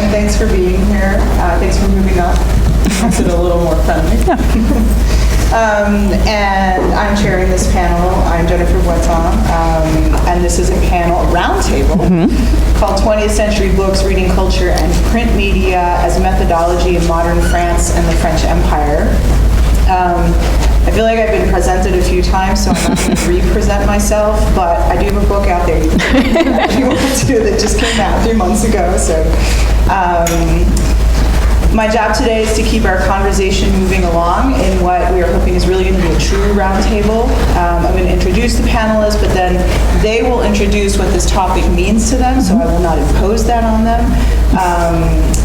thanks for being here. Thanks for moving up. Makes it a little more friendly. And I'm chairing this panel. I'm Jennifer Boittin, and this is a panel, a roundtable, called 20th Century Books, Reading Culture, and Print Media as a Methodology in Modern France and the French Empire. I feel like I've been presented a few times, so I'm not going to re-present myself, but I do have a book out there you can want to that just came out 3 months ago. So my job today is to keep our conversation moving along in what we are hoping is really going to be a true roundtable. I'm going to introduce the panelists, but then they will introduce what this topic means to them, so I will not impose that on them.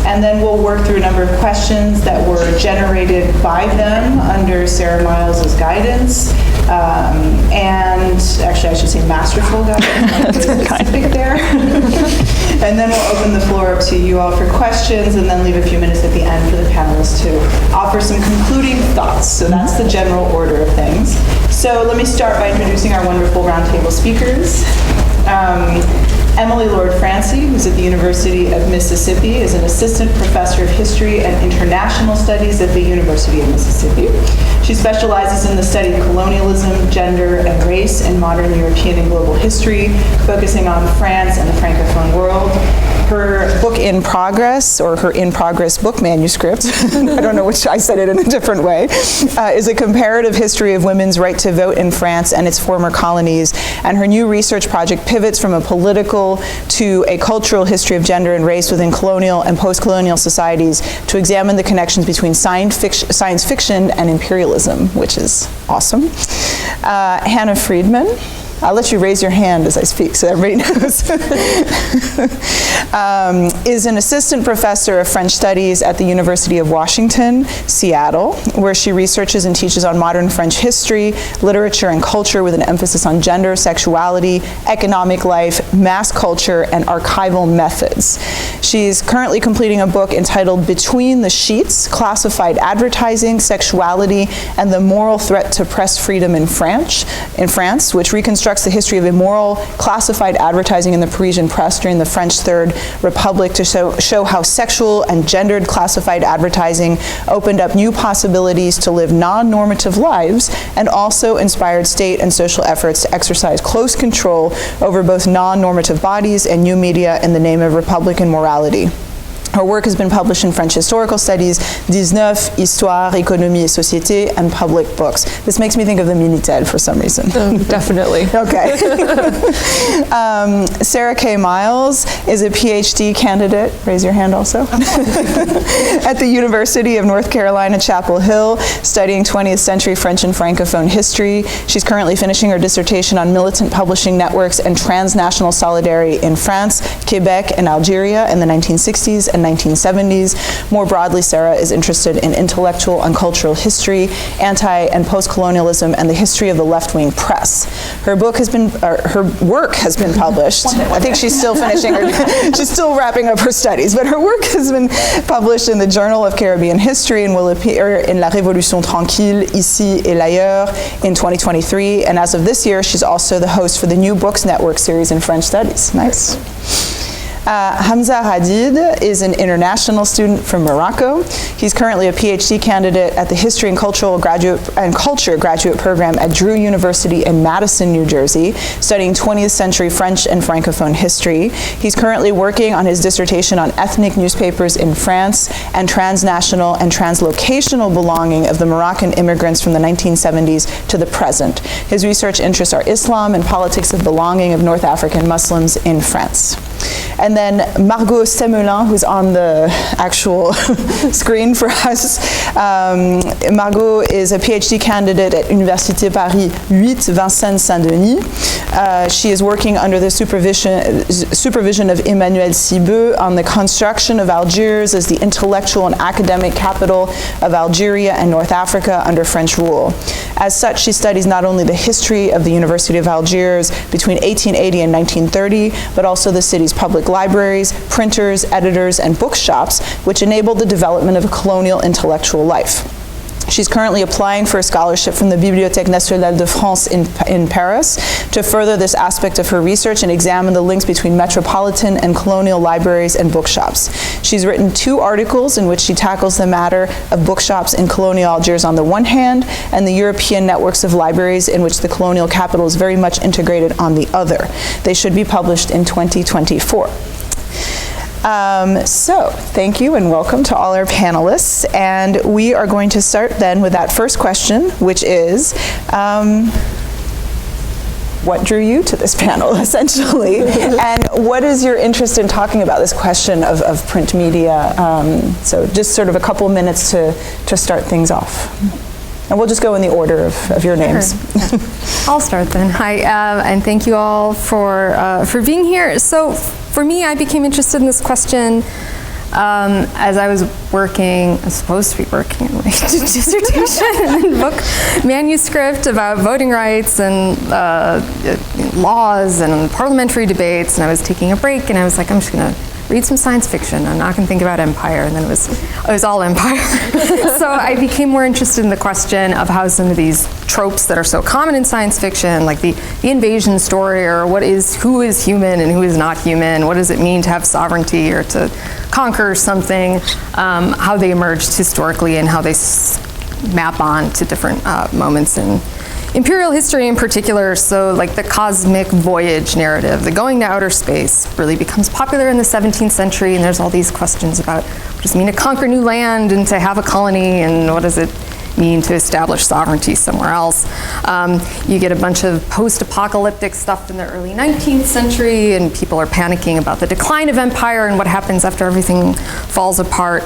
And then we'll work through a number of questions that were generated by them under Sarah Miles's guidance. And actually, I should say masterful guidance. Specific there. And then we'll open the floor up to you all for questions, and then leave a few minutes at the end for the panelists to offer some concluding thoughts. So that's the general order of things. So let me start by introducing our wonderful roundtable speakers. Emily Lord Fransee, who's at the University of Mississippi, is an assistant professor of history and international studies at the University of Mississippi. She specializes in the study of colonialism, gender, and race in modern European and global history, focusing on France and the Francophone world. Her book in progress, or her in progress book manuscript, I don't know which, I said it in a different way, is a comparative history of women's right to vote in France and its former colonies. And her new research project pivots from a political to a cultural history of gender and race within colonial and post-colonial societies to examine the connections between science fiction and imperialism, which is awesome. Hannah Frydman. I'll let you raise your hand as I speak so everybody knows. Is an assistant professor of French studies at the University of Washington, Seattle, where she researches and teaches on modern French history, literature, and culture with an emphasis on gender, sexuality, economic life, mass culture, and archival methods. She's currently completing a book entitled Between the Sheets, Classified Advertising, Sexuality, and the Moral Threat to Press Freedom in France, which reconstructs the history of immoral classified advertising in the Parisian press during the French Third Republic to show how sexual and gendered classified advertising opened up new possibilities to live non-normative lives and also inspired state and social efforts to exercise close control over both non-normative bodies and new media in the name of Republican morality. Her work has been published in French historical studies, 19th, Histoire, Économie et Société, and public books. This makes me think of the Minitel for some reason. Definitely. Okay. Sarah K. Miles is a PhD candidate, raise your hand also, at the University of North Carolina, Chapel Hill, studying 20th century French and Francophone history. She's currently finishing her dissertation on militant publishing networks and transnational solidarity in France, Quebec, and Algeria in the 1960s and 1970s. More broadly, Sarah is interested in intellectual and cultural history, anti- and post-colonialism, and the history of the left-wing press. Her work has been published. I think she's still finishing she's still wrapping up her studies, but her work has been published in the Journal of Caribbean History and will appear in La Révolution Tranquille, Ici et L'Ailleurs in 2023. And as of this year, she's also the host for the New Books Network series in French Studies. Nice. Hanza Radid is an international student from Morocco. He's currently a PhD candidate at the History and Culture graduate program at Drew University in Madison, New Jersey, studying 20th century French and Francophone history. He's currently working on his dissertation on ethnic newspapers in France and transnational and translocational belonging of the Moroccan immigrants from the 1970s to the present. His research interests are Islam and politics of belonging of North African Muslims in France. And then Margo Stemmelin, who's on the actual screen for us. Margo is a PhD candidate at Université Paris VIII, Vincennes, Saint-Denis. She is working under the supervision of Emmanuel Sibeux on the construction of Algiers as the intellectual and academic capital of Algeria and North Africa under French rule. As such, she studies not only the history of the University of Algiers between 1880 and 1930, but also the city's public libraries, printers, editors, and bookshops, which enabled the development of a colonial intellectual life. She's currently applying for a scholarship from the Bibliothèque Nationale de France in Paris to further this aspect of her research and examine the links between metropolitan and colonial libraries and bookshops. She's written 2 articles in which she tackles the matter of bookshops in colonial Algiers on the one hand, and the European networks of libraries in which the colonial capital is very much integrated on the other. They should be published in 2024. So thank you and welcome to all our panelists. And we are going to start then with that first question, which is, what drew you to this panel, essentially? And what is your interest in talking about this question of print media? So just sort of a couple minutes to start things off. And we'll just go in the order of your names. Sure. I'll start then. Hi, and thank you all for being here. So for me, I became interested in this question as I was supposed to be working on my dissertation and book manuscript about voting rights and laws and parliamentary debates, and I was taking a break, and I was like, I'm just gonna read some science fiction. I'm not going to think about empire, and then it was all empire. So I became more interested in the question of how some of these tropes that are so common in science fiction, like the invasion story, or who is human and who is not human, what does it mean to have sovereignty or to conquer something, how they emerged historically and how they map on to different moments in imperial history in particular. So like the cosmic voyage narrative, the going to outer space, really becomes popular in the 17th century, and there's all these questions about what does it mean to conquer new land and to have a colony, and what does it mean to establish sovereignty somewhere else. You get a bunch of post-apocalyptic stuff in the early 19th century, and people are panicking about the decline of empire and what happens after everything falls apart.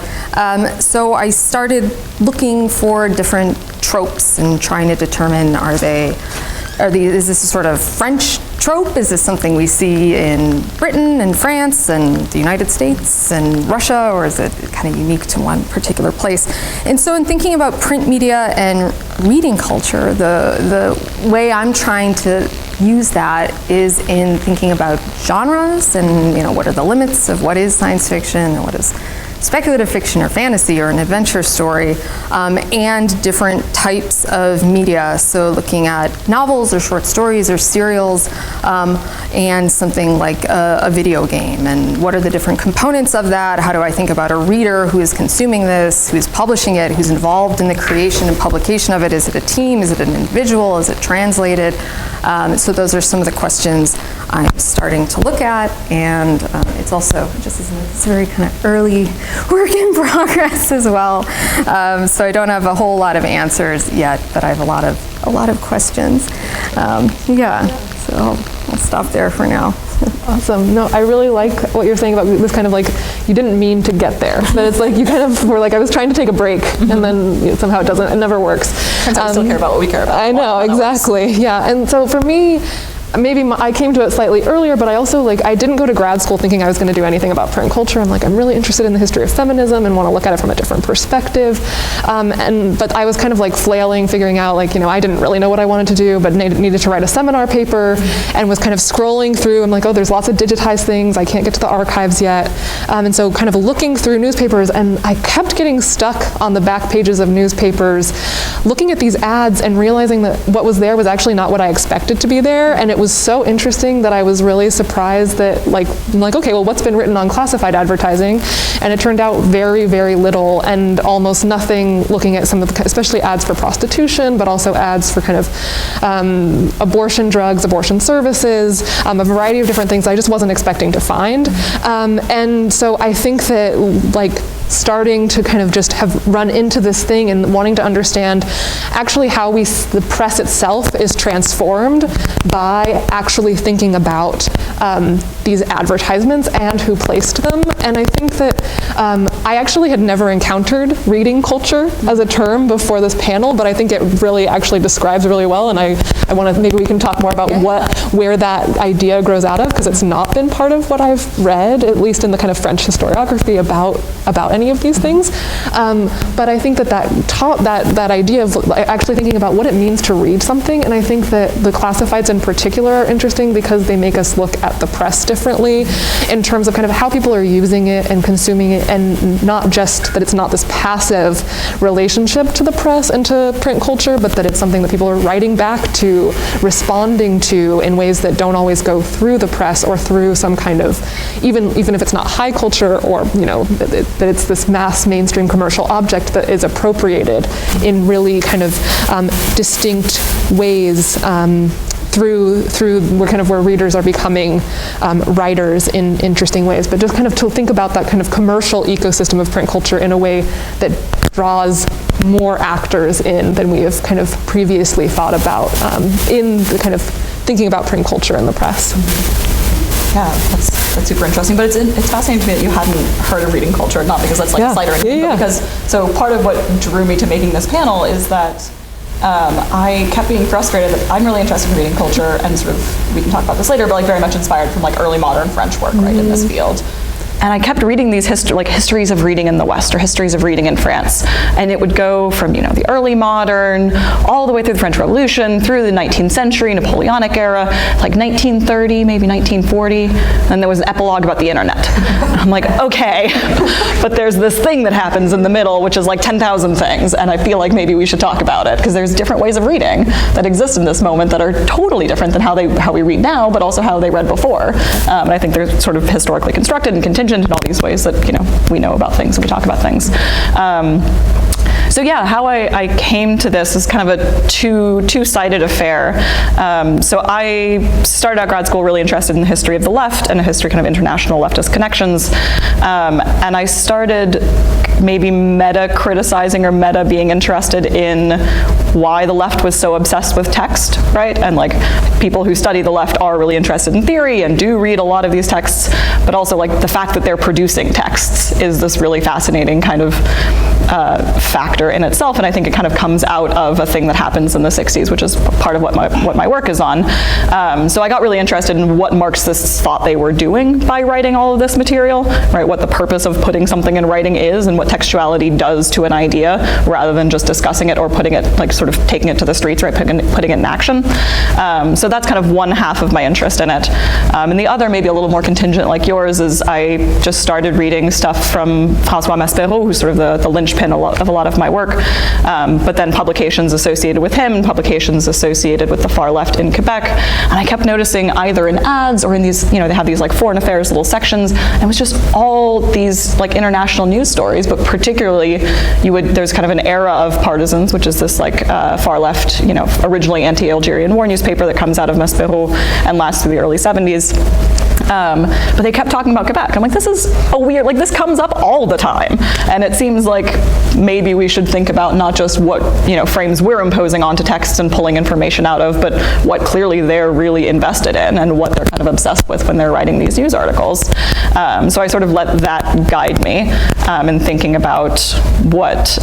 So I started looking for different tropes and trying to determine, is this a sort of French trope? Is this something we see in Britain and France and the United States and Russia, or is it kind of unique to one particular place? And so in thinking about print media and reading culture, the way I'm trying to use that is in thinking about genres and what are the limits of what is science fiction and what is speculative fiction or fantasy or an adventure story, and different types of media. So looking at novels or short stories or serials, and something like a video game, and what are the different components of that? How do I think about a reader who is consuming this, who's publishing it, who's involved in the creation and publication of it? Is it a team? Is it an individual? Is it translated? So those are some of the questions I'm starting to look at, and it's also it's very kind of early work in progress as well. So I don't have a whole lot of answers yet, but I have a lot of questions. So I'll stop there for now. Awesome. No, I really like what you're saying about this kind of like, you didn't mean to get there. But it's like you kind of were like, I was trying to take a break, and then somehow it never works. Turns out we still care about what we care about. I know, exactly. Yeah. And so for me, maybe I came to it slightly earlier, but I also I didn't go to grad school thinking I was going to do anything about print culture. I'm really interested in the history of feminism and want to look at it from a different perspective. But I was kind of flailing, figuring out I didn't really know what I wanted to do, but needed to write a seminar paper, and was kind of scrolling through. I'm like, oh, there's lots of digitized things. I can't get to the archives yet. And so kind of looking through newspapers, and I kept getting stuck on the back pages of newspapers, looking at these ads and realizing that what was there was actually not what I expected to be there. And it was so interesting that I was really surprised that I'm like, okay, well, what's been written on classified advertising? And it turned out very, very little, and almost nothing looking at some of the, especially ads for prostitution, but also ads for kind of abortion drugs, abortion services, a variety of different things I just wasn't expecting to find. And so I think that starting to kind of just have run into this thing and wanting to understand actually how the press itself is transformed by actually thinking about these advertisements and who placed them. And I think that I actually had never encountered reading culture as a term before this panel, but I think it really actually describes really well, and I want to, maybe we can talk more about where that idea grows out of, because it's not been part of what I've read, at least in the kind of French historiography about any of these things. But I think that idea of actually thinking about what it means to read something, and I think that the classifieds in particular particular are interesting because they make us look at the press differently in terms of kind of how people are using it and consuming it, and not just that it's not this passive relationship to the press and to print culture, but that it's something that people are writing back to, responding to in ways that don't always go through the press or through some kind of, even if it's not high culture, or that it's this mass mainstream commercial object that is appropriated in really kind of distinct ways through where readers are becoming writers in interesting ways. But just kind of to think about that kind of commercial ecosystem of print culture in a way that draws more actors in than we have kind of previously thought about in the kind of thinking about print culture in the press. Yeah, that's super interesting. But it's fascinating to me that you hadn't heard of reading culture, not because that's like a slight or anything, but because, so part of what drew me to making this panel is that I kept being frustrated that I'm really interested in reading culture, and sort of, we can talk about this later, but like very much inspired from like early modern French work, right, in this field. And I kept reading these histories of reading in the West, or histories of reading in France. And it would go from, the early modern, all the way through the French Revolution, through the 19th century, Napoleonic era, like 1930, maybe 1940. And there was an epilogue about the internet. I'm like, okay, but there's this thing that happens in the middle, which is like 10,000 things. And I feel like maybe we should talk about it, because there's different ways of reading that exist in this moment that are totally different than how we read now, but also how they read before. And I think they're sort of historically constructed and contingent in all these ways that we know about things and we talk about things. So yeah, how I came to this is kind of a two-sided affair. So I started out grad school really interested in the history of the left and a history kind of international leftist connections. And I started maybe meta-criticizing or meta-being interested in why the left was so obsessed with text, right? And like people who study the left are really interested in theory and do read a lot of these texts, but also like the fact that they're producing texts is this really fascinating kind of factor in itself, and I think it kind of comes out of a thing that happens in the 60s, which is part of what my work is on. So I got really interested in what Marxists thought they were doing by writing all of this material, right? What the purpose of putting something in writing is, and what textuality does to an idea, rather than just discussing it or putting it, like sort of taking it to the streets, right? Putting it in action. So that's kind of one half of my interest in it. And the other, maybe a little more contingent like yours, is I just started reading stuff from François Maspero, who's sort of the linchpin of a lot of my work, but then publications associated with him, publications associated with the far left in Quebec, and I kept noticing either in ads or in these, they have these like foreign affairs little sections, and it was just all these like international news stories, but particularly there's kind of an era of Partisans, which is this like far left, originally anti-Algerian war newspaper that comes out of Maspero and lasts through the early 70s. But they kept talking about Quebec. I'm like, this is a weird, like this comes up all the time. And it seems like maybe we should think about not just what, frames we're imposing onto texts and pulling information out of, but what clearly they're really invested in and what they're kind of obsessed with when they're writing these news articles. So I sort of let that guide me in thinking about what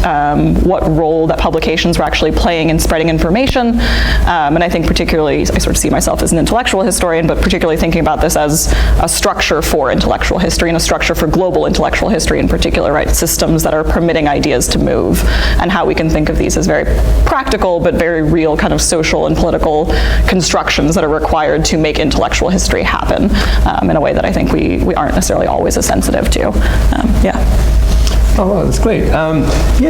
role that publications were actually playing in spreading information. And I think particularly, I sort of see myself as an intellectual historian, but particularly thinking about this as a structure for intellectual history and a structure for global intellectual history in particular, right? Systems that are permitting ideas to move, and how we can think of these as very practical but very real kind of social and political constructions that are required to make intellectual history happen in a way that I think we aren't necessarily always as sensitive to. Oh, wow, that's great.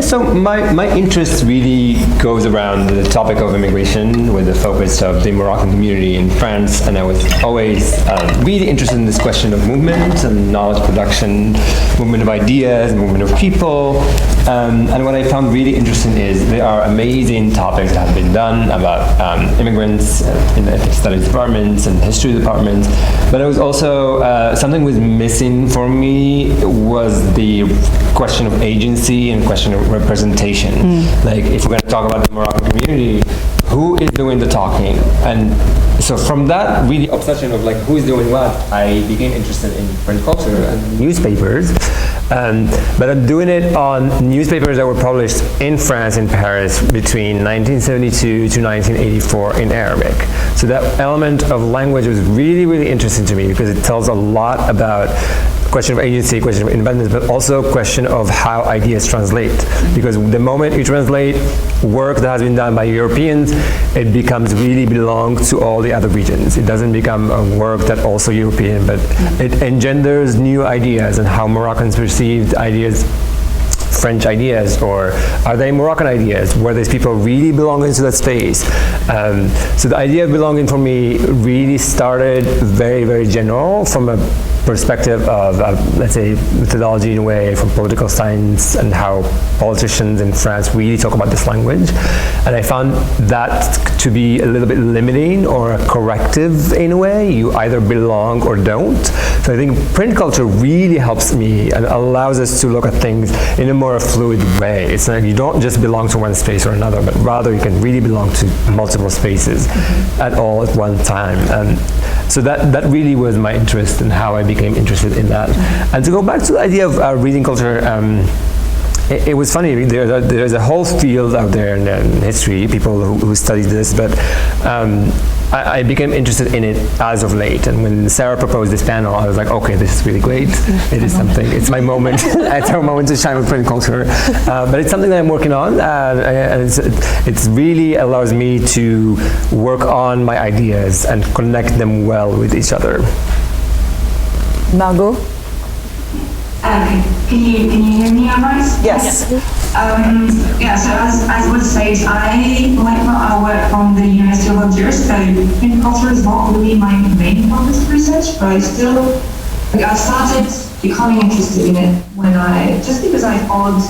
So my interest really goes around the topic of immigration with the focus of the Moroccan community in France, and I was always really interested in this question of movement and knowledge production, movement of ideas, movement of people. And what I found really interesting is there are amazing topics that have been done about immigrants in the ethics studies departments and history departments, but it was also something was missing for me was the question of agency and question of representation. Like if we're going to talk about the Moroccan community, who is doing the talking? And so from that really obsession of like who is doing what, I became interested in print culture and newspapers. But I'm doing it on newspapers that were published in France, in Paris, between 1972 to 1984 in Arabic. So that element of language was really, really interesting to me because it tells a lot about question of agency, question of independence, but also a question of how ideas translate. Because the moment you translate work that has been done by Europeans, it becomes really belong to all the other regions. It doesn't become a work that also European, but it engenders new ideas and how Moroccans perceived ideas, French ideas, or are they Moroccan ideas? Were these people really belonging to that space? So the idea of belonging for me really started very, very general from a perspective of, let's say, methodology in a way, from political science and how politicians in France really talk about this language. And I found that to be a little bit limiting or a corrective in a way. You either belong or don't. So I think print culture really helps me and allows us to look at things in a more fluid way. It's like you don't just belong to one space or another, but rather you can really belong to multiple spaces at all at one time. And so that really was my interest and how I became interested in that. And to go back to the idea of reading culture, it was funny. There's a whole field out there in history, people who study this, but I became interested in it as of late. And when Sarah proposed this panel, I was like, okay, this is really great. It is something. It's my moment. It's our moment to shine with print culture. But it's something that I'm working on, and it really allows me to work on my ideas and connect them well with each other. Margo? Can you hear me all right? Yes. Yeah, so as was said, I work from the University of Algiers, so print culture is not really my main focus of research, but I started becoming interested in it just because I followed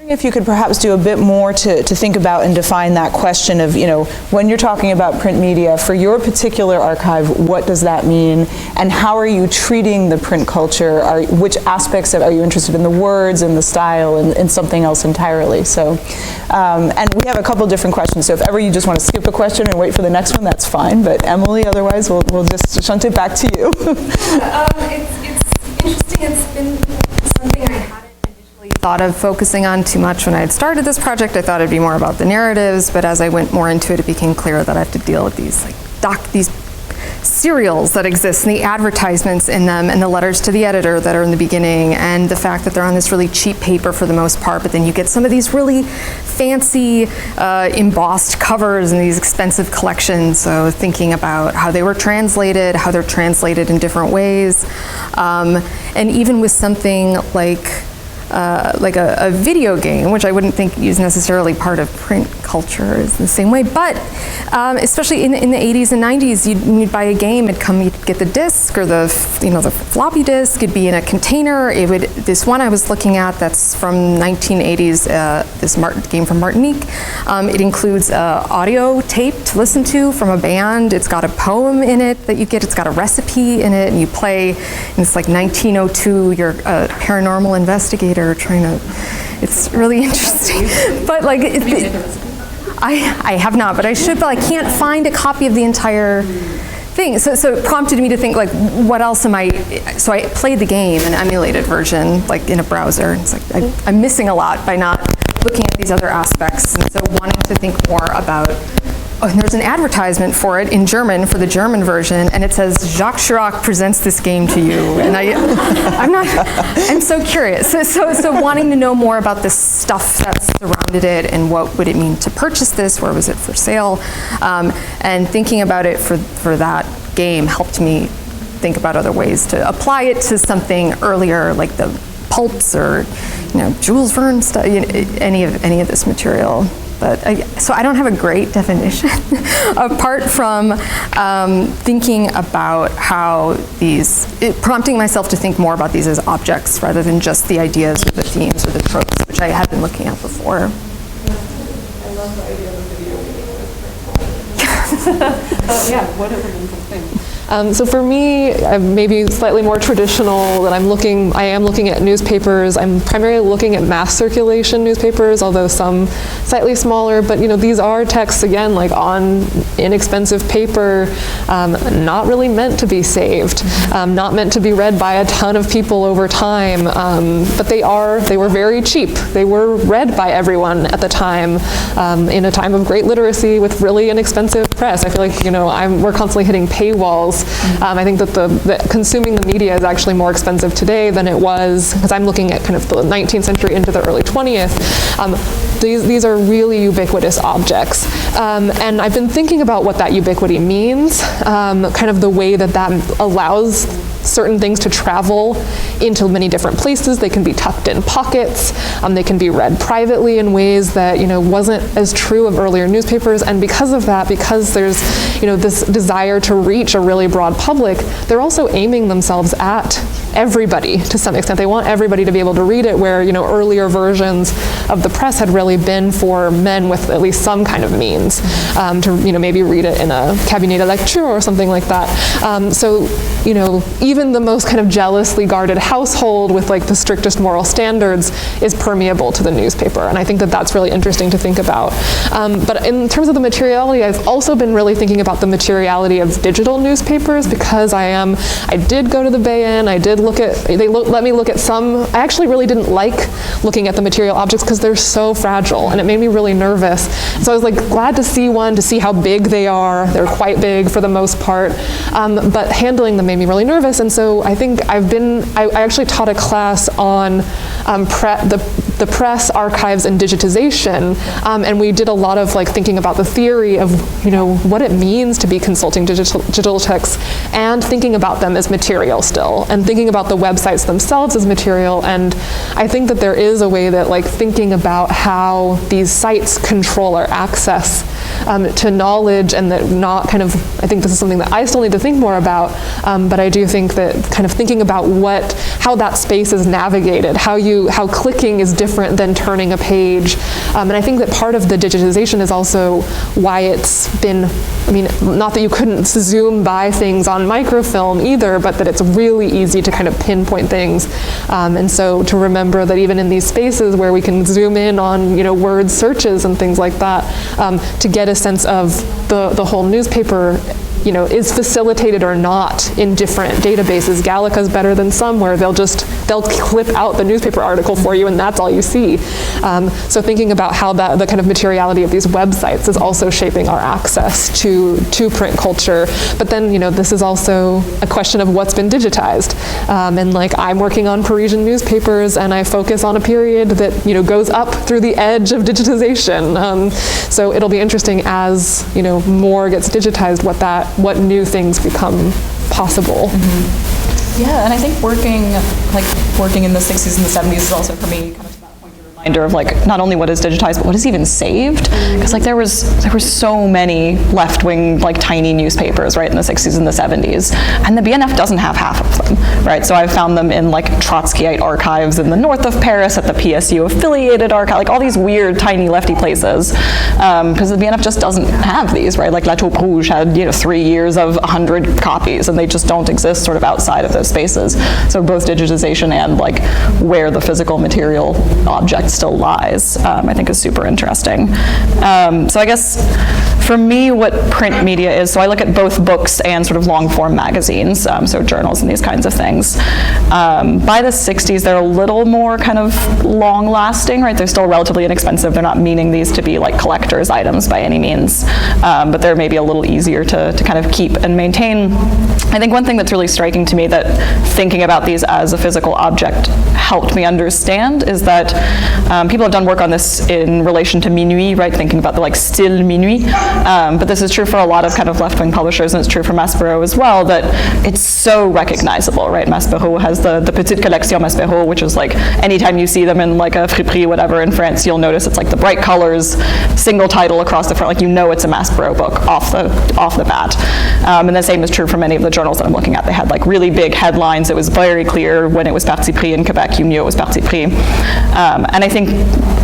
If you could perhaps do a bit more to think about and define that question of, when you're talking about print media, for your particular archive, what does that mean? And how are you treating the print culture? Which aspects are you interested in, the words and the style and something else entirely? So, and we have a couple different questions, so if ever you just want to skip a question and wait for the next one, that's fine. But Emily, otherwise, we'll just shunt it back to you. It's interesting. It's been something I hadn't thought of focusing on too much when I had started this project. I thought it'd be more about the narratives, but as I went more into it, it became clear that I have to deal with these these serials that exist and the advertisements in them and the letters to the editor that are in the beginning and the fact that they're on this really cheap paper for the most part, but then you get some of these really fancy embossed covers and these expensive collections. So thinking about how they were translated, how they're translated in different ways, and even with something like a video game, which I wouldn't think is necessarily part of print culture is the same way, but especially in the 80s and 90s, you'd buy a game, you'd get the disc or the floppy disk, it'd be in a container. This one I was looking at that's from 1980s, this game from Martinique, it includes audio tape to listen to from a band. It's got a poem in it that you get, it's got a recipe in it, and you play, and it's like 1902, you're a paranormal investigator trying to, it's really interesting. But like, I have not, but I should, but I can't find a copy of the entire thing. So it prompted me to think, like, what else so I played the game, an emulated version, like in a browser. It's like, I'm missing a lot by not looking at these other aspects, and so wanting to think more about, and there's an advertisement for it in German, for the German version, and it says, Jacques Chirac presents this game to you. And I'm so curious. So wanting to know more about the stuff that surrounded it and what would it mean to purchase this, where was it for sale, and thinking about it for that game helped me think about other ways to apply it to something earlier, like the pulps or Jules Verne stuff, any of this material. But so I don't have a great definition, apart from thinking about how prompting myself to think more about these as objects rather than just the ideas or the themes or the tropes, which I had been looking at before. I love the idea of a video game. Yeah, what is an interesting thing? So for me, maybe slightly more traditional, that I am looking at newspapers. I'm primarily looking at mass circulation newspapers, although some slightly smaller, but these are texts, again, like on inexpensive paper, not really meant to be saved, not meant to be read by a ton of people over time, but they were very cheap. They were read by everyone at the time, in a time of great literacy with really inexpensive press. I feel like, we're constantly hitting paywalls. I think that consuming the media is actually more expensive today than it was, because I'm looking at kind of the 19th century into the early 20th. These are really ubiquitous objects. And I've been thinking about what that ubiquity means, kind of the way that allows certain things to travel into many different places. They can be tucked in pockets. They can be read privately in ways that wasn't as true of earlier newspapers. And because of that, because there's this desire to reach a really broad public, they're also aiming themselves at everybody to some extent. They want everybody to be able to read it, where earlier versions of the press had really been for men with at least some kind of means to maybe read it in a cabinet de lecture or something like that. So even the most kind of jealously guarded household with like the strictest moral standards is permeable to the newspaper, and I think that that's really interesting to think about. But in terms of the materiality, I've also been really thinking about the materiality of digital newspapers, because I did go to the VIII. I did let me look at some. I actually really didn't like looking at the material objects because they're so fragile, and it made me really nervous. So I was like glad to see one, to see how big they are. They're quite big for the most part, but handling them made me really nervous. And so I think I actually taught a class on the press, archives, and digitization, and we did a lot of like thinking about the theory of what it means to be consulting digital texts, and thinking about them as material still, and thinking about the websites themselves as material. And I think that there is a way that like thinking about how these sites control our access to knowledge, and that not kind of, I think this is something that I still need to think more about, but I do think that kind of thinking about how that space is navigated, how clicking is different than turning a page. And I think that part of the digitization is also why it's been, I mean, not that you couldn't zoom by things on microfilm either, but that it's really easy to kind of pinpoint things. And so to remember that even in these spaces where we can zoom in on, word searches and things like that, to get a sense of the whole newspaper, is facilitated or not in different databases. Gallica's better than some, where they'll clip out the newspaper article for you and that's all you see. So thinking about how the kind of materiality of these websites is also shaping our access to print culture. But then, this is also a question of what's been digitized. And like, I'm working on Parisian newspapers and I focus on a period that, goes up through the edge of digitization. So it'll be interesting as, more gets digitized, what new things become possible. Mm-hmm. Yeah, and I think working in the 60s and the 70s is also, for me, kind of to that point, a reminder of like not only what is digitized, but what is even saved. Because like there was so many left-wing like tiny newspapers, right, in the 60s and the 70s, and the BNF doesn't have half of them, right? So I've found them in like Trotskyite archives in the north of Paris, at the PSU affiliated archive, like all these weird tiny lefty places, because the BNF just doesn't have these, right? Like La Taupe Rouge had 3 years of 100 copies, and they just don't exist sort of outside of those spaces. So both digitization and like where the physical material object still lies, I think is super interesting. So I guess for me, what print media is, so I look at both books and sort of long form magazines, so journals and these kinds of things. By the 60s, they're a little more kind of long lasting, right? They're still relatively inexpensive. They're not meaning these to be like collector's items by any means, but they're maybe a little easier to kind of keep and maintain. I think one thing that's really striking to me that thinking about these as a physical object helped me understand is that people have done work on this in relation to Minuit, right? Thinking about the like still Minuit. But this is true for a lot of kind of left-wing publishers, and it's true for Maspero as well, that it's so recognizable, right? Maspero has the Petite Collection Maspero, which is like anytime you see them in like a friperie, whatever, in France, you'll notice it's like the bright colors, single title across the front, like it's a Maspero book off the bat. And the same is true for many of the journals that I'm looking at. They had like really big headlines. It was very clear when it was Parti pris in Quebec, you knew it was Parti pris. And I think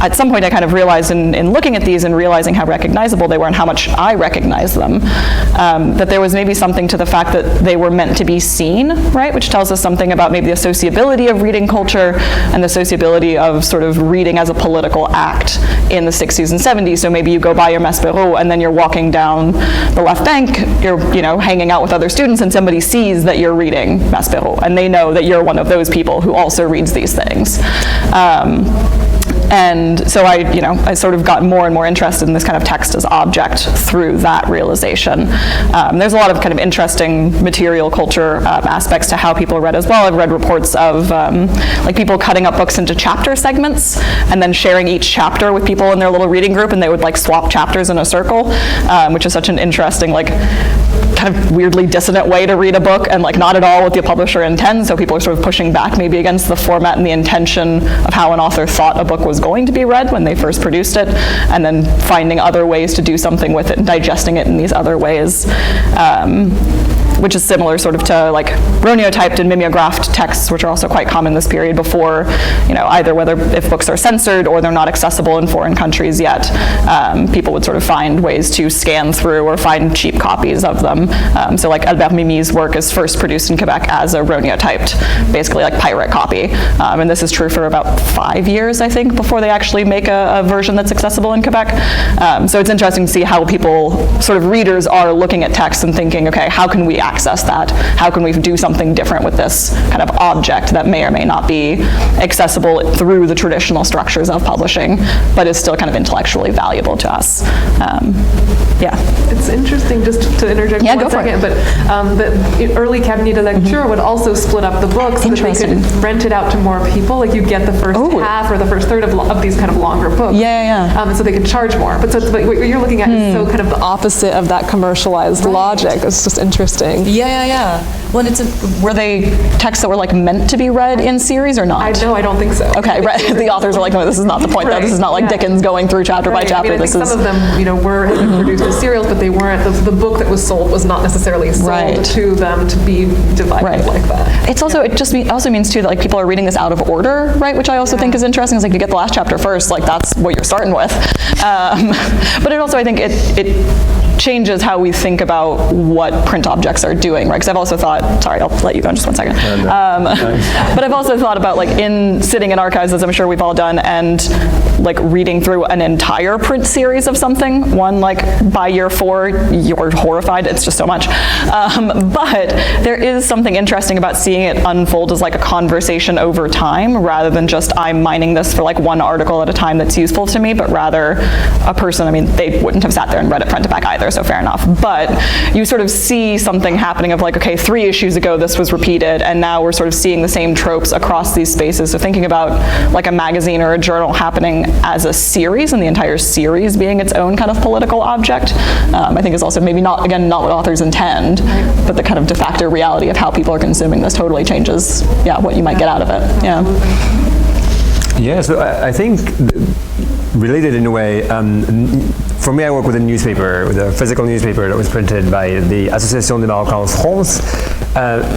at some point I kind of realized in looking at these and realizing how recognizable they were and how much I recognized them, that there was maybe something to the fact that they were meant to be seen, right? Which tells us something about maybe the sociability of reading culture and the sociability of sort of reading as a political act in the 60s and 70s. So maybe you go by your Maspero and then you're walking down the left bank, you're hanging out with other students, and somebody sees that you're reading Maspero, and they know that you're one of those people who also reads these things. And so I sort of got more and more interested in this kind of text as object through that realization. There's a lot of kind of interesting material culture aspects to how people read as well. I've read reports of like people cutting up books into chapter segments and then sharing each chapter with people in their little reading group, and they would like swap chapters in a circle, which is such an interesting, like, kind of weirdly dissonant way to read a book, and like not at all what the publisher intends. So people are sort of pushing back maybe against the format and the intention of how an author thought a book was going to be read when they first produced it, and then finding other ways to do something with it and digesting it in these other ways. Which is similar sort of to like Roneo-typed and mimeographed texts, which are also quite common this period before, either whether if books are censored or they're not accessible in foreign countries yet, people would sort of find ways to scan through or find cheap copies of them. So like Albert Mimi's work is first produced in Quebec as a Roneo-typed, basically like pirate copy. And this is true for about 5 years, I think, before they actually make a version that's accessible in Quebec. So it's interesting to see how people, sort of readers, are looking at text and thinking, okay, how can we access that? How can we do something different with this kind of object that may or may not be accessible through the traditional structures of publishing, but is still kind of intellectually valuable to us? Yeah. It's interesting, just to interject one second, but the early cabinet de lecture would also split up the books so that they could rent it out to more people. Like you'd get the first half or the first third of these kind of longer books. And so they could charge more. But what you're looking at is so kind of the opposite of that commercialized logic. It's just interesting. Well, and were they texts that were like meant to be read in series or not? I don't think so. Okay, right. The authors are like, no, this is not the point. Though. This is not like Dickens going through chapter by chapter. I mean, I think some of them, were have been produced as serials, but they weren't. The book that was sold was not necessarily sold to them to be divided like that. It's also also means too that like people are reading this out of order, right? Which I also think is interesting. It's like you get the last chapter first, like that's what you're starting with. But it also, I think it changes how we think about what print objects are doing, right? Because I've also thought, sorry, I'll let you go in just one second. But I've also thought about like sitting in archives, as I'm sure we've all done, and like reading through an entire print series of something. One, like by year 4, you're horrified. It's just so much. But there is something interesting about seeing it unfold as like a conversation over time, rather than just I'm mining this for like one article at a time that's useful to me, but rather a person, I mean, they wouldn't have sat there and read it front to back either, so fair enough. But you sort of see something happening of like, okay, 3 issues ago this was repeated, and now we're sort of seeing the same tropes across these spaces. So thinking about like a magazine or a journal happening as a series, and the entire series being its own kind of political object, I think is also maybe not what authors intend, but the kind of de facto reality of how people are consuming this totally changes, what you might get out of it. Yeah, so I think related in a way, for me I work with a newspaper, with a physical newspaper that was printed by the Association des Marocains France,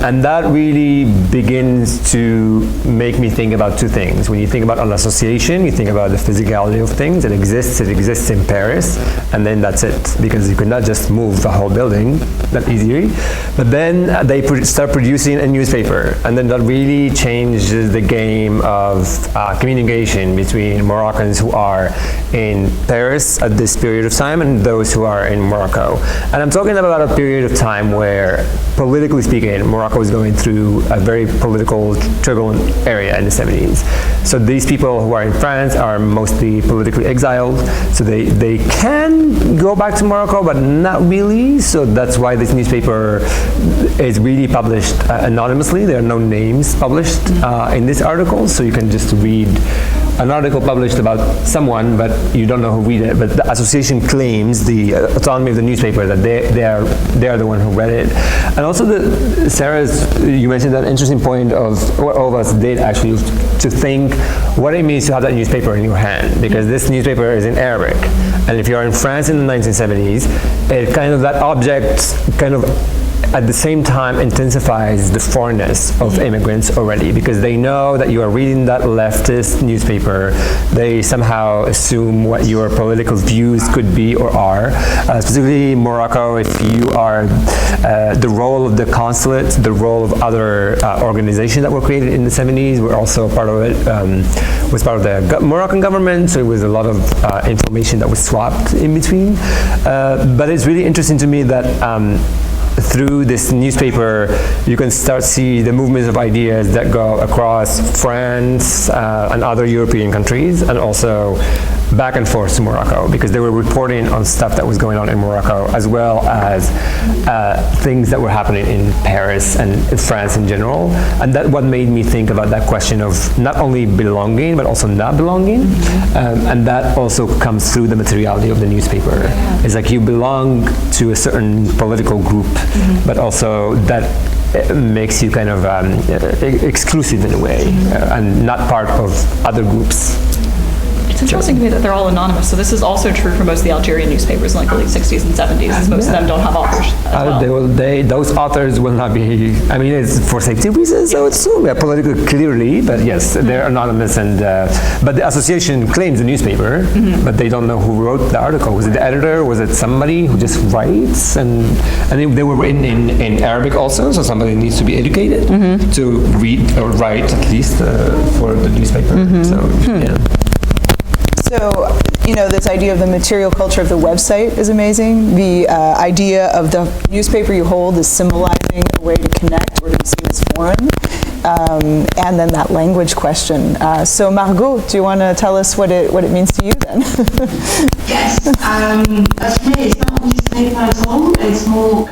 and that really begins to make me think about 2 things. When you think about an association, you think about the physicality of things. It exists in Paris, and then that's it, because you could not just move the whole building that easily. But then they start producing a newspaper, and then that really changes the game of communication between Moroccans who are in Paris at this period of time and those who are in Morocco. And I'm talking about a period of time where, politically speaking, Morocco is going through a very political, turbulent area in the 70s. So these people who are in France are mostly politically exiled, so they can go back to Morocco, but not really. So that's why this newspaper is really published anonymously. There are no names published in this article, so you can just read an article published about someone, but you don't know who read it. But the association claims the autonomy of the newspaper, that they are the one who read it. And also, you mentioned that interesting point of what all of us did actually, to think what it means to have that newspaper in your hand, because this newspaper is in Arabic, and if you're in France in the 1970s, that object kind of at the same time intensifies the foreignness of immigrants already, because they know that you are reading that leftist newspaper. They somehow assume what your political views could be or are. Specifically in Morocco, if you are the role of the consulate, the role of other organizations that were created in the 70s, were also part of it, was part of the Moroccan government, so it was a lot of information that was swapped in between. But it's really interesting to me that through this newspaper, you can start see the movements of ideas that go across France and other European countries, and also back and forth to Morocco, because they were reporting on stuff that was going on in Morocco, as well as things that were happening in Paris and in France in general. And that's what made me think about that question of not only belonging, but also not belonging. And that also comes through the materiality of the newspaper. It's like you belong to a certain political group, but also that makes you kind of exclusive in a way, and not part of other groups. It's interesting to me that they're all anonymous. So this is also true for most of the Algerian newspapers in like the late 60s and 70s, as most of them don't have authors as well. Those authors will not be, I mean, it's for safety reasons, so it's political clearly, but yes, they're anonymous. And but the association claims the newspaper, but they don't know who wrote the article. Was it the editor? Was it somebody who just writes? And they were written in Arabic also, so somebody needs to be educated to read or write at least for the newspaper. So, yeah. So, this idea of the material culture of the website is amazing. The idea of the newspaper you hold is symbolizing a way to connect or to be seen as foreign. And then that language question. So Margo, do you want to tell us what it means to you then? Yes. Actually, it's not newspaper at all. It's more...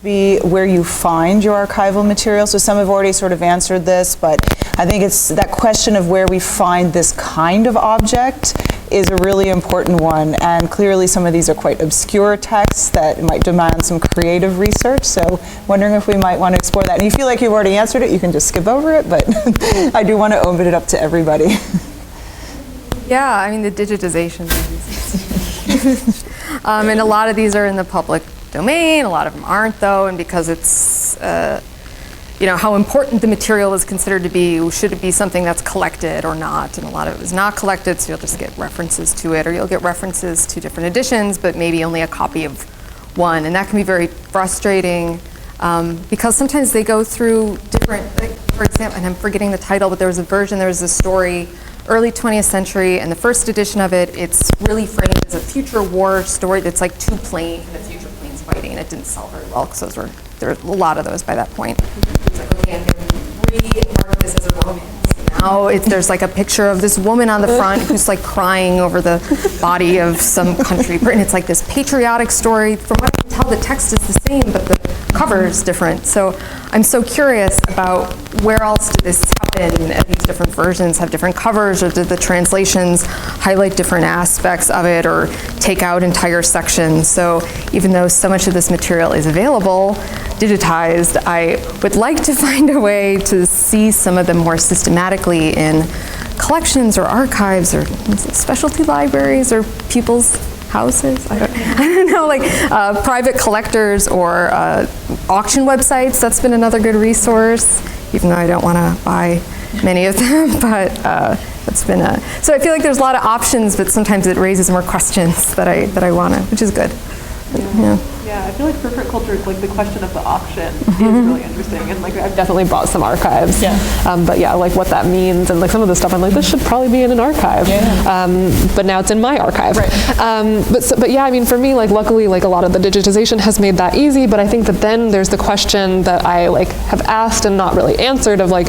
be where you find your archival material. So some have already sort of answered this, but I think it's that question of where we find this kind of object is a really important one. And clearly some of these are quite obscure texts that might demand some creative research. So wondering if we might want to explore that. And you feel like you've already answered it, you can just skip over it, but I do want to open it up to everybody. Yeah, I mean, the digitization. And a lot of these are in the public domain, a lot of them aren't though, and because it's, how important the material is considered to be, should it be something that's collected or not, and a lot of it is not collected, so you'll just get references to it, or you'll get references to different editions, but maybe only a copy of one, and that can be very frustrating, because sometimes they go through different, like, for example, and I'm forgetting the title, but there was a story, early 20th century, and the first edition of it, it's really framed as a future war story that's like two future planes fighting, and it didn't sell very well because there were a lot of those by that point. It's like, okay, I'm going to remark this as a romance. Now there's like a picture of this woman on the front who's like crying over the body of some country. And it's like this patriotic story. From what I can tell, the text is the same, but the cover is different. So I'm so curious about where else did this happen? These different versions have different covers, or did the translations highlight different aspects of it or take out entire sections? So even though so much of this material is available, digitized, I would like to find a way to see some of them more systematically in collections or archives or specialty libraries or people's houses. I don't know, like private collectors or auction websites. That's been another good resource, even though I don't want to buy many of them, but that's been so I feel like there's a lot of options, but sometimes it raises more questions that I want to, which is good. Yeah, I feel like for print culture, like the question of the auction is really interesting, and like I've definitely bought some archives. But yeah, like what that means, and like some of the stuff I'm like, this should probably be in an archive. But now it's in my archive. But yeah, I mean, for me, like luckily, like a lot of the digitization has made that easy. But I think that then there's the question that I like have asked and not really answered of like,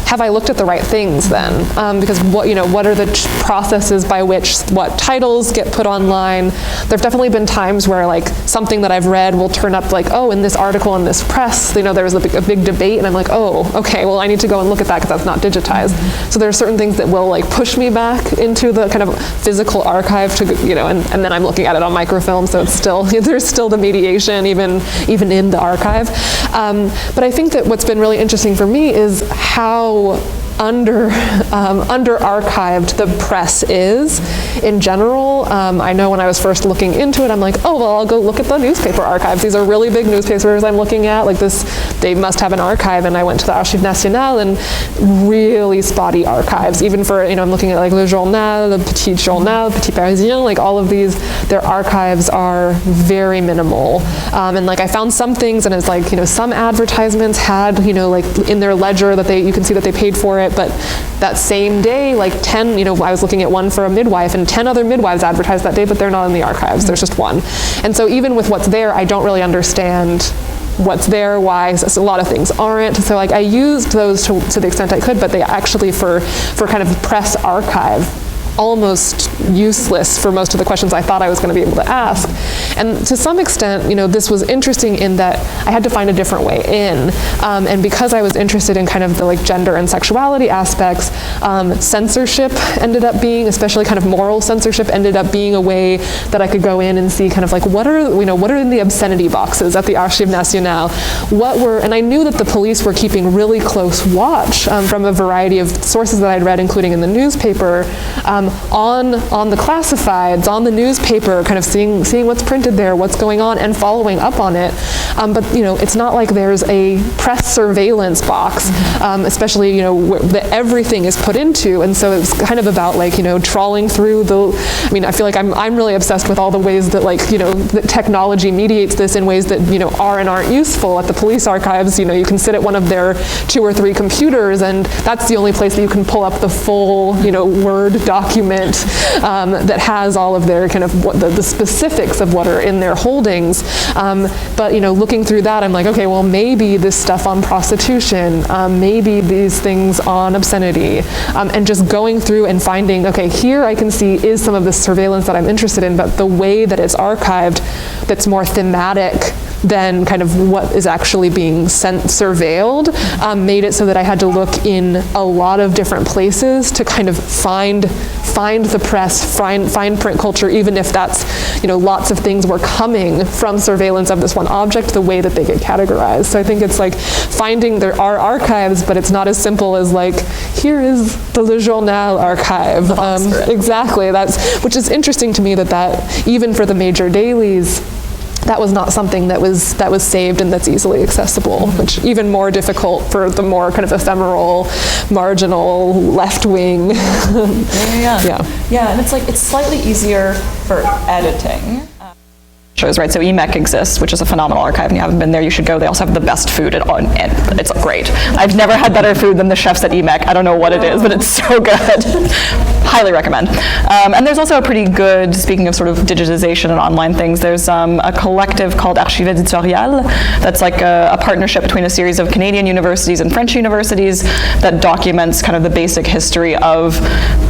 have I looked at the right things then? Because what are the processes by which what titles get put online? There've definitely been times where like something that I've read will turn up like, oh, in this article in this press, there was a big debate, and I'm like, oh, okay, well I need to go and look at that because that's not digitized. So there are certain things that will like push me back into the kind of physical archive to, and then I'm looking at it on microfilm, so it's still, there's still the mediation even in the archive. But I think that what's been really interesting for me is how under archived the press is in general. I know when I was first looking into it, I'm like, oh, well, I'll go look at the newspaper archives. These are really big newspapers I'm looking at. Like this, they must have an archive. And I went to the Archives Nationales and really spotty archives. Even for, I'm looking at like Le Journal, Le Petit Journal, Petit Parisien, like all of these, their archives are very minimal. And like I found some things, and it's like, some advertisements had, like in their ledger that you can see that they paid for it. But that same day, like 10, I was looking at one for a midwife, and 10 other midwives advertised that day, but they're not in the archives. There's just one. And so even with what's there, I don't really understand what's there, why, so a lot of things aren't. So like I used those to the extent I could, but they actually for kind of press archive, almost useless for most of the questions I thought I was going to be able to ask. And to some extent, this was interesting in that I had to find a different way in. And because I was interested in kind of the like gender and sexuality aspects, censorship ended up being, especially kind of moral censorship, ended up being a way that I could go in and see kind of like what are in the obscenity boxes at the Archives Nationales. And I knew that the police were keeping really close watch from a variety of sources that I'd read, including in the newspaper, on the classifieds, on the newspaper, kind of seeing what's printed there, what's going on, and following up on it. But it's not like there's a press surveillance box, especially that everything is put into. And so it's kind of about like trawling through I feel like I'm really obsessed with all the ways that like that technology mediates this in ways that are and aren't useful. At the police archives, you can sit at one of their 2 or 3 computers, and that's the only place that you can pull up the full Word document that has all of their kind of the specifics of what are in their holdings. But looking through that, I'm like, okay, well maybe this stuff on prostitution, maybe these things on obscenity, and just going through and finding, okay, here I can see is some of the surveillance that I'm interested in, but the way that it's archived that's more thematic than kind of what is actually being surveilled, made it so that I had to look in a lot of different places to kind of find the press, find print culture, even if that's, lots of things were coming from surveillance of this one object, the way that they get categorized. So I think it's like finding there are archives, but it's not as simple as like, here is the Le Journal archive. Exactly, which is interesting to me that even for the major dailies, that was not something that was saved and that's easily accessible, which even more difficult for the more kind of ephemeral, marginal, left-wing. Yeah, and it's slightly easier for editing. Shows, right? So EMEC exists, which is a phenomenal archive, and you haven't been there, you should go. They also have the best food, and it's great. I've never had better food than the chefs at EMEC. I don't know what it is, but it's so good. Highly recommend. And there's also a pretty good, speaking of sort of digitization and online things, there's a collective called Archives Éditoriales that's like a partnership between a series of Canadian universities and French universities that documents kind of the basic history of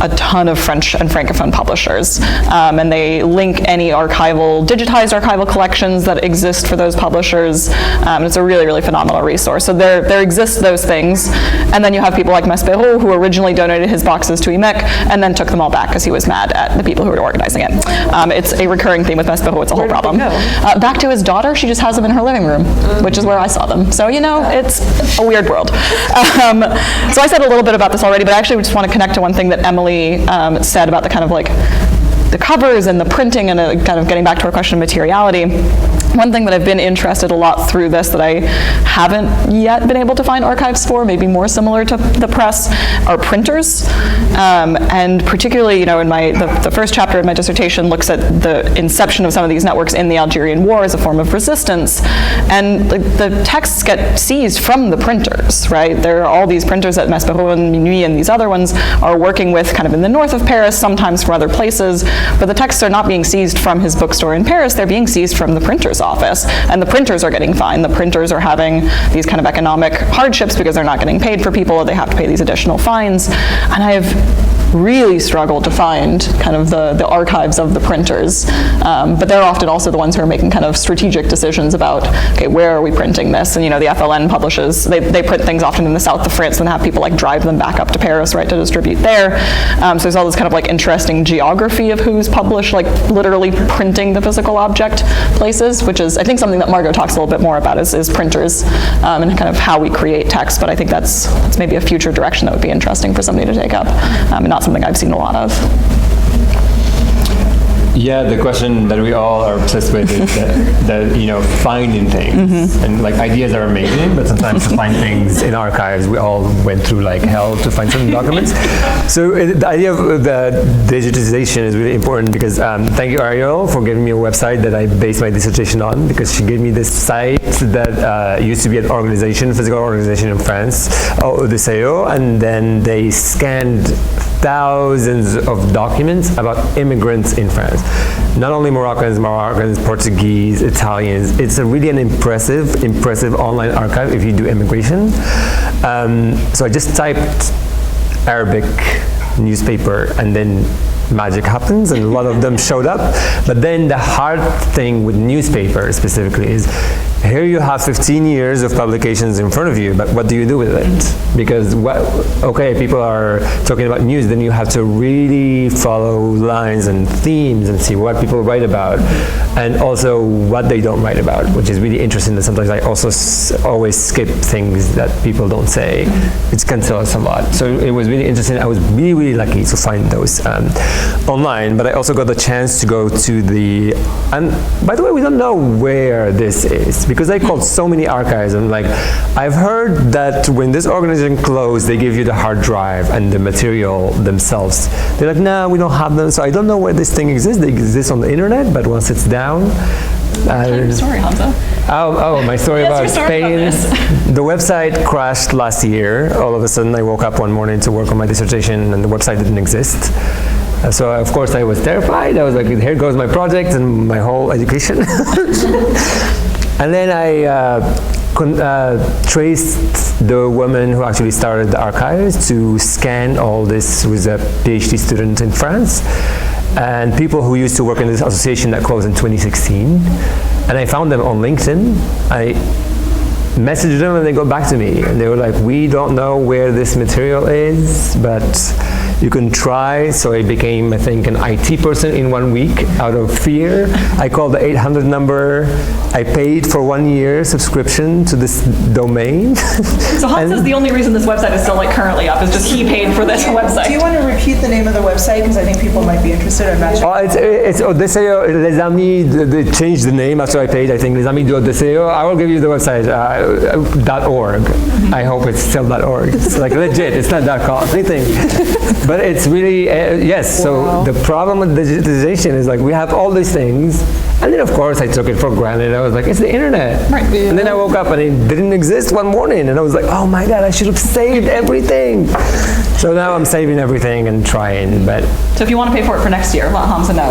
a ton of French and Francophone publishers. And they link any digitized archival collections that exist for those publishers. It's a really, really phenomenal resource. So there exist those things. And then you have people like Maspero, who originally donated his boxes to EMEC and then took them all back because he was mad at the people who were organizing it. It's a recurring theme with Maspero. It's a whole problem. Back to his daughter. She just has them in her living room, which is where I saw them. So, it's a weird world. So I said a little bit about this already, but I actually just want to connect to one thing that Emily said about the kind of like the covers and the printing and kind of getting back to our question of materiality. One thing that I've been interested a lot through this that I haven't yet been able to find archives for, maybe more similar to the press, are printers. And particularly, in the first chapter of my dissertation looks at the inception of some of these networks in the Algerian War as a form of resistance. And the texts get seized from the printers, right? There are all these printers that Maspero and Minuit and these other ones are working with kind of in the north of Paris, sometimes from other places, but the texts are not being seized from his bookstore in Paris, they're being seized from the printer's office, and the printers are getting fined. The printers are having these kind of economic hardships because they're not getting paid for people, or they have to pay these additional fines, and I have really struggled to find kind of the archives of the printers, but they're often also the ones who are making kind of strategic decisions about, okay, where are we printing this? And the FLN publishes, they print things often in the south of France and have people like drive them back up to Paris, right, to distribute there. So there's all this kind of like interesting geography of who's published, like literally printing the physical object places, which is I think something that Margo talks a little bit more about is printers and kind of how we create text, but I think that's maybe a future direction that would be interesting for somebody to take up, and not something I've seen a lot of. Yeah, the question that we all are obsessed with is that finding things. And like ideas are amazing, but sometimes to find things in archives, we all went through like hell to find certain documents. So the idea of the digitization is really important because thank you, Ariel, for giving me a website that I based my dissertation on, because she gave me this site that used to be an organization, physical organization in France, the CEO, and then they scanned thousands of documents about immigrants in France. Not only Moroccans, Portuguese, Italians. It's really an impressive online archive if you do immigration. So I just typed Arabic newspaper and then magic happens and a lot of them showed up. But then the hard thing with newspapers specifically is here you have 15 years of publications in front of you, but what do you do with it? Because, okay, people are talking about news, then you have to really follow lines and themes and see what people write about, and also what they don't write about, which is really interesting. That sometimes I also always skip things that people don't say, which can tell us a lot. So it was really interesting. I was really, really lucky to find those online, but I also got the chance to go to the, and by the way, we don't know where this is, because I called so many archives, and like, I've heard that when this organization closed, they give you the hard drive and the material themselves. They're like, no, we don't have them, so I don't know where this thing exists. They exist on the internet, but once it's down, your story, Hanza. Oh, my story about Spain. The website crashed last year. All of a sudden, I woke up one morning to work on my dissertation, and the website didn't exist. So of course I was terrified. I was like, here goes my project and my whole education. And then I traced the woman who actually started the archives to scan all this, who was a PhD student in France. and people who used to work in this association that closed in 2016. And I found them on LinkedIn. I messaged them and they got back to me. And they were like, we don't know where this material is, but you can try. So I became, I think, an IT person in 1 week out of fear. I called the 800 number. I paid for 1 year subscription to this domain. So Hanza is the only reason this website is still like currently up, is just he paid for this website. Do you want to repeat the name of the website? Because I think people might be interested. I'm not sure. Oh, it's Odisseo, Les Amis, they changed the name after I paid, I think, Les Amis de Odisseo. I will give you the website, .org. I hope it's still .org. It's like legit, it's not .com, anything. But it's really, yes, so the problem with digitization is like we have all these things, and then of course I took it for granted. I was like, it's the internet. Right. Yeah. And then I woke up and it didn't exist one morning, and I was like, oh my God, I should have saved everything. So now I'm saving everything and trying, but. So if you want to pay for it for next year, let Hanza know.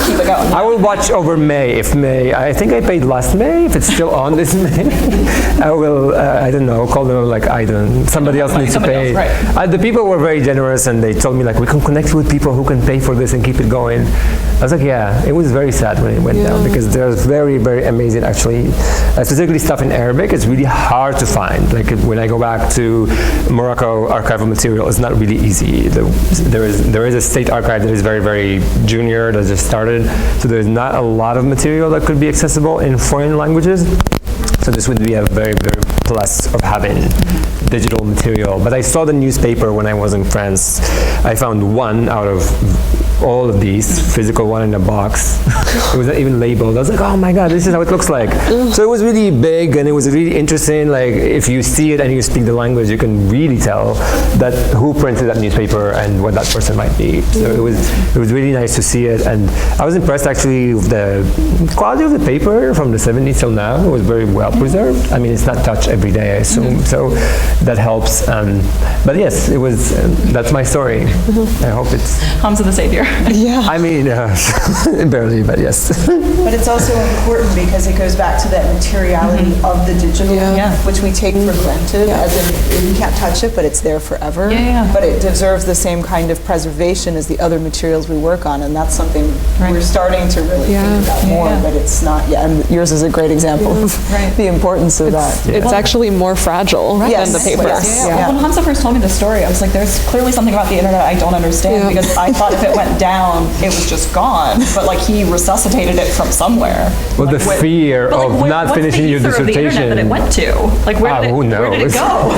Keep it going. I will watch over May, I think I paid last May, if it's still on this May. I will, I don't know, call them like, somebody else needs to pay. Right. The people were very generous and they told me like, we can connect you with people who can pay for this and keep it going. I was like, yeah, it was very sad when it went down because there's very, very amazing actually, specifically stuff in Arabic, it's really hard to find. Like when I go back to Morocco, archival material is not really easy. There is a state archive that is very, very junior, that just started, so there's not a lot of material that could be accessible in foreign languages. So this would be a very, very plus of having digital material. But I saw the newspaper when I was in France. I found one out of all of these, physical one in a box. It wasn't even labeled. I was like, oh my God, this is how it looks like. So it was really big and it was really interesting. Like if you see it and you speak the language, you can really tell that who printed that newspaper and what that person might be. So it was really nice to see it. And I was impressed actually with the quality of the paper from the 70s till now. It was very well preserved. I mean, it's not touched every day, I assume. So that helps. But yes, it was, that's my story. I hope it's... Hanza the savior. Yeah. I mean, barely, but yes. But it's also important because it goes back to that materiality of the digital, which we take for granted, as in you can't touch it, but it's there forever. But it deserves the same kind of preservation as the other materials we work on, and that's something we're starting to really think about more, but it's not yet. And yours is a great example of the importance of that. It's actually more fragile than the paper. When Hanza first told me the story, I was like, there's clearly something about the internet I don't understand, because I thought if it went down, it was just gone. But like he resuscitated it from somewhere. Well, the fear of not finishing your dissertation. That it went to? Like where did it go?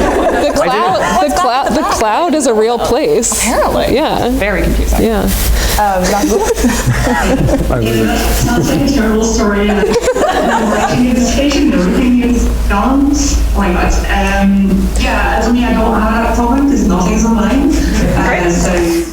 The cloud is a real place. Apparently. Yeah. Very confusing. Yeah. It sounds like a terrible story. Writing a dissertation, everything is gone. Oh my God. Yeah, to me, I don't have that problem because nothing's online. So.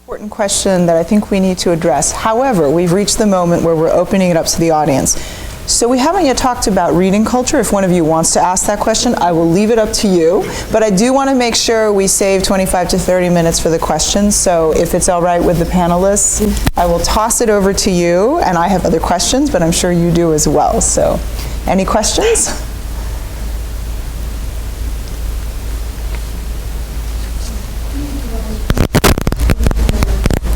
Important question that I think we need to address. However, we've reached the moment where we're opening it up to the audience. So we haven't yet talked about reading culture. If one of you wants to ask that question, I will leave it up to you. But I do want to make sure we save 25 to 30 minutes for the questions. So if it's all right with the panelists, I will toss it over to you. And I have other questions, but I'm sure you do as well. So any questions?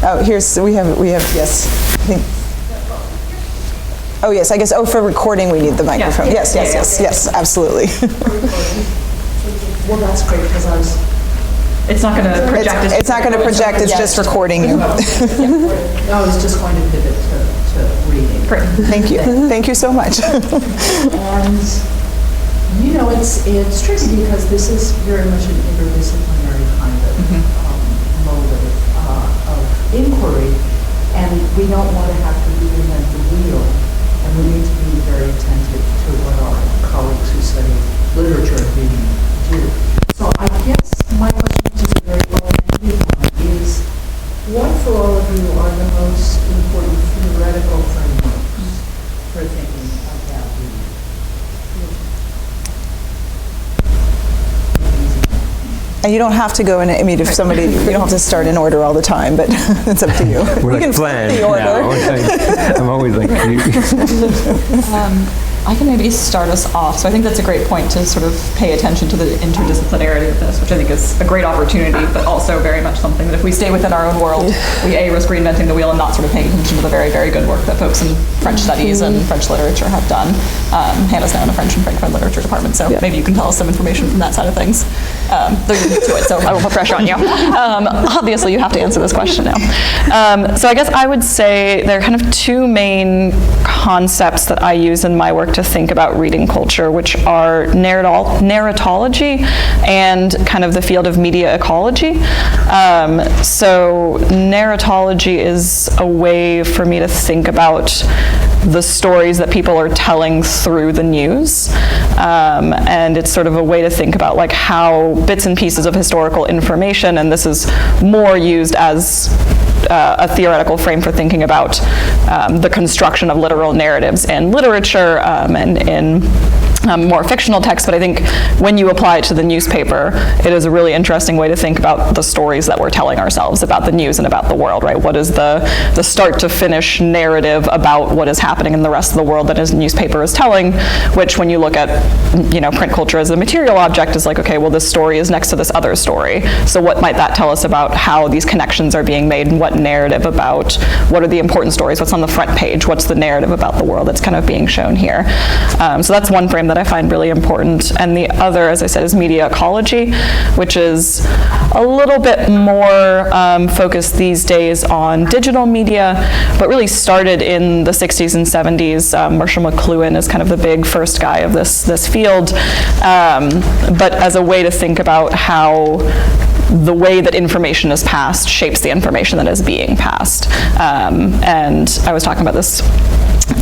Oh, we have, yes, I think. Oh, yes, I guess, for recording we need the microphone. Yes, absolutely. Well, that's great, because it's not going to project. It's not going to project, it's just recording you. No, I was just going to pivot to reading. Great, thank you. Thank you so much. And, you know, it's tricky because this is very much an interdisciplinary kind of mode of inquiry, and we don't want to have to reinvent the wheel. And we need to be very attentive to what our colleagues who study literature and reading do. So I guess my question, which is a very open-ended one, is what for all of you are the most important theoretical frameworks for thinking about reading? And you don't have to go in, I mean, if somebody, you don't have to start in order all the time, but it's up to you. We're you like planned the order. now. I'm always like, I can maybe start us off. So I think that's a great point to sort of pay attention to the interdisciplinarity of this, which I think is a great opportunity, but also very much something that if we stay within our own world, we risk reinventing the wheel and not sort of paying attention to the very, very good work that folks in French studies and French literature have done. Hannah's now in the French and Francophone literature department, so maybe you can tell us some information from that side of things. They're new to it, so I will put pressure on you. Obviously, you have to answer this question now. So I guess I would say there are kind of two main concepts that I use in my work to think about reading culture, which are narratology and kind of the field of media ecology. So narratology is a way for me to think about the stories that people are telling through the news. And it's sort of a way to think about like how bits and pieces of historical information, and this is more used as a theoretical frame for thinking about the construction of literal narratives in literature and in more fictional texts, but I think when you apply it to the newspaper, it is a really interesting way to think about the stories that we're telling ourselves about the news and about the world, right? What is the start to finish narrative about what is happening in the rest of the world that a newspaper is telling, which when you look at, you know, print culture as a material object is like, okay, well, this story is next to this other story. So what might that tell us about how these connections are being made and what narrative about, what are the important stories, what's on the front page, what's the narrative about the world that's kind of being shown here. So that's one frame that I find really important. And the other, as I said, is media ecology, which is a little bit more focused these days on digital media, but really started in the 60s and 70s. Marshall McLuhan is kind of the big first guy of this field, but as a way to think about how the way that information is passed shapes the information that is being passed. And I was talking about this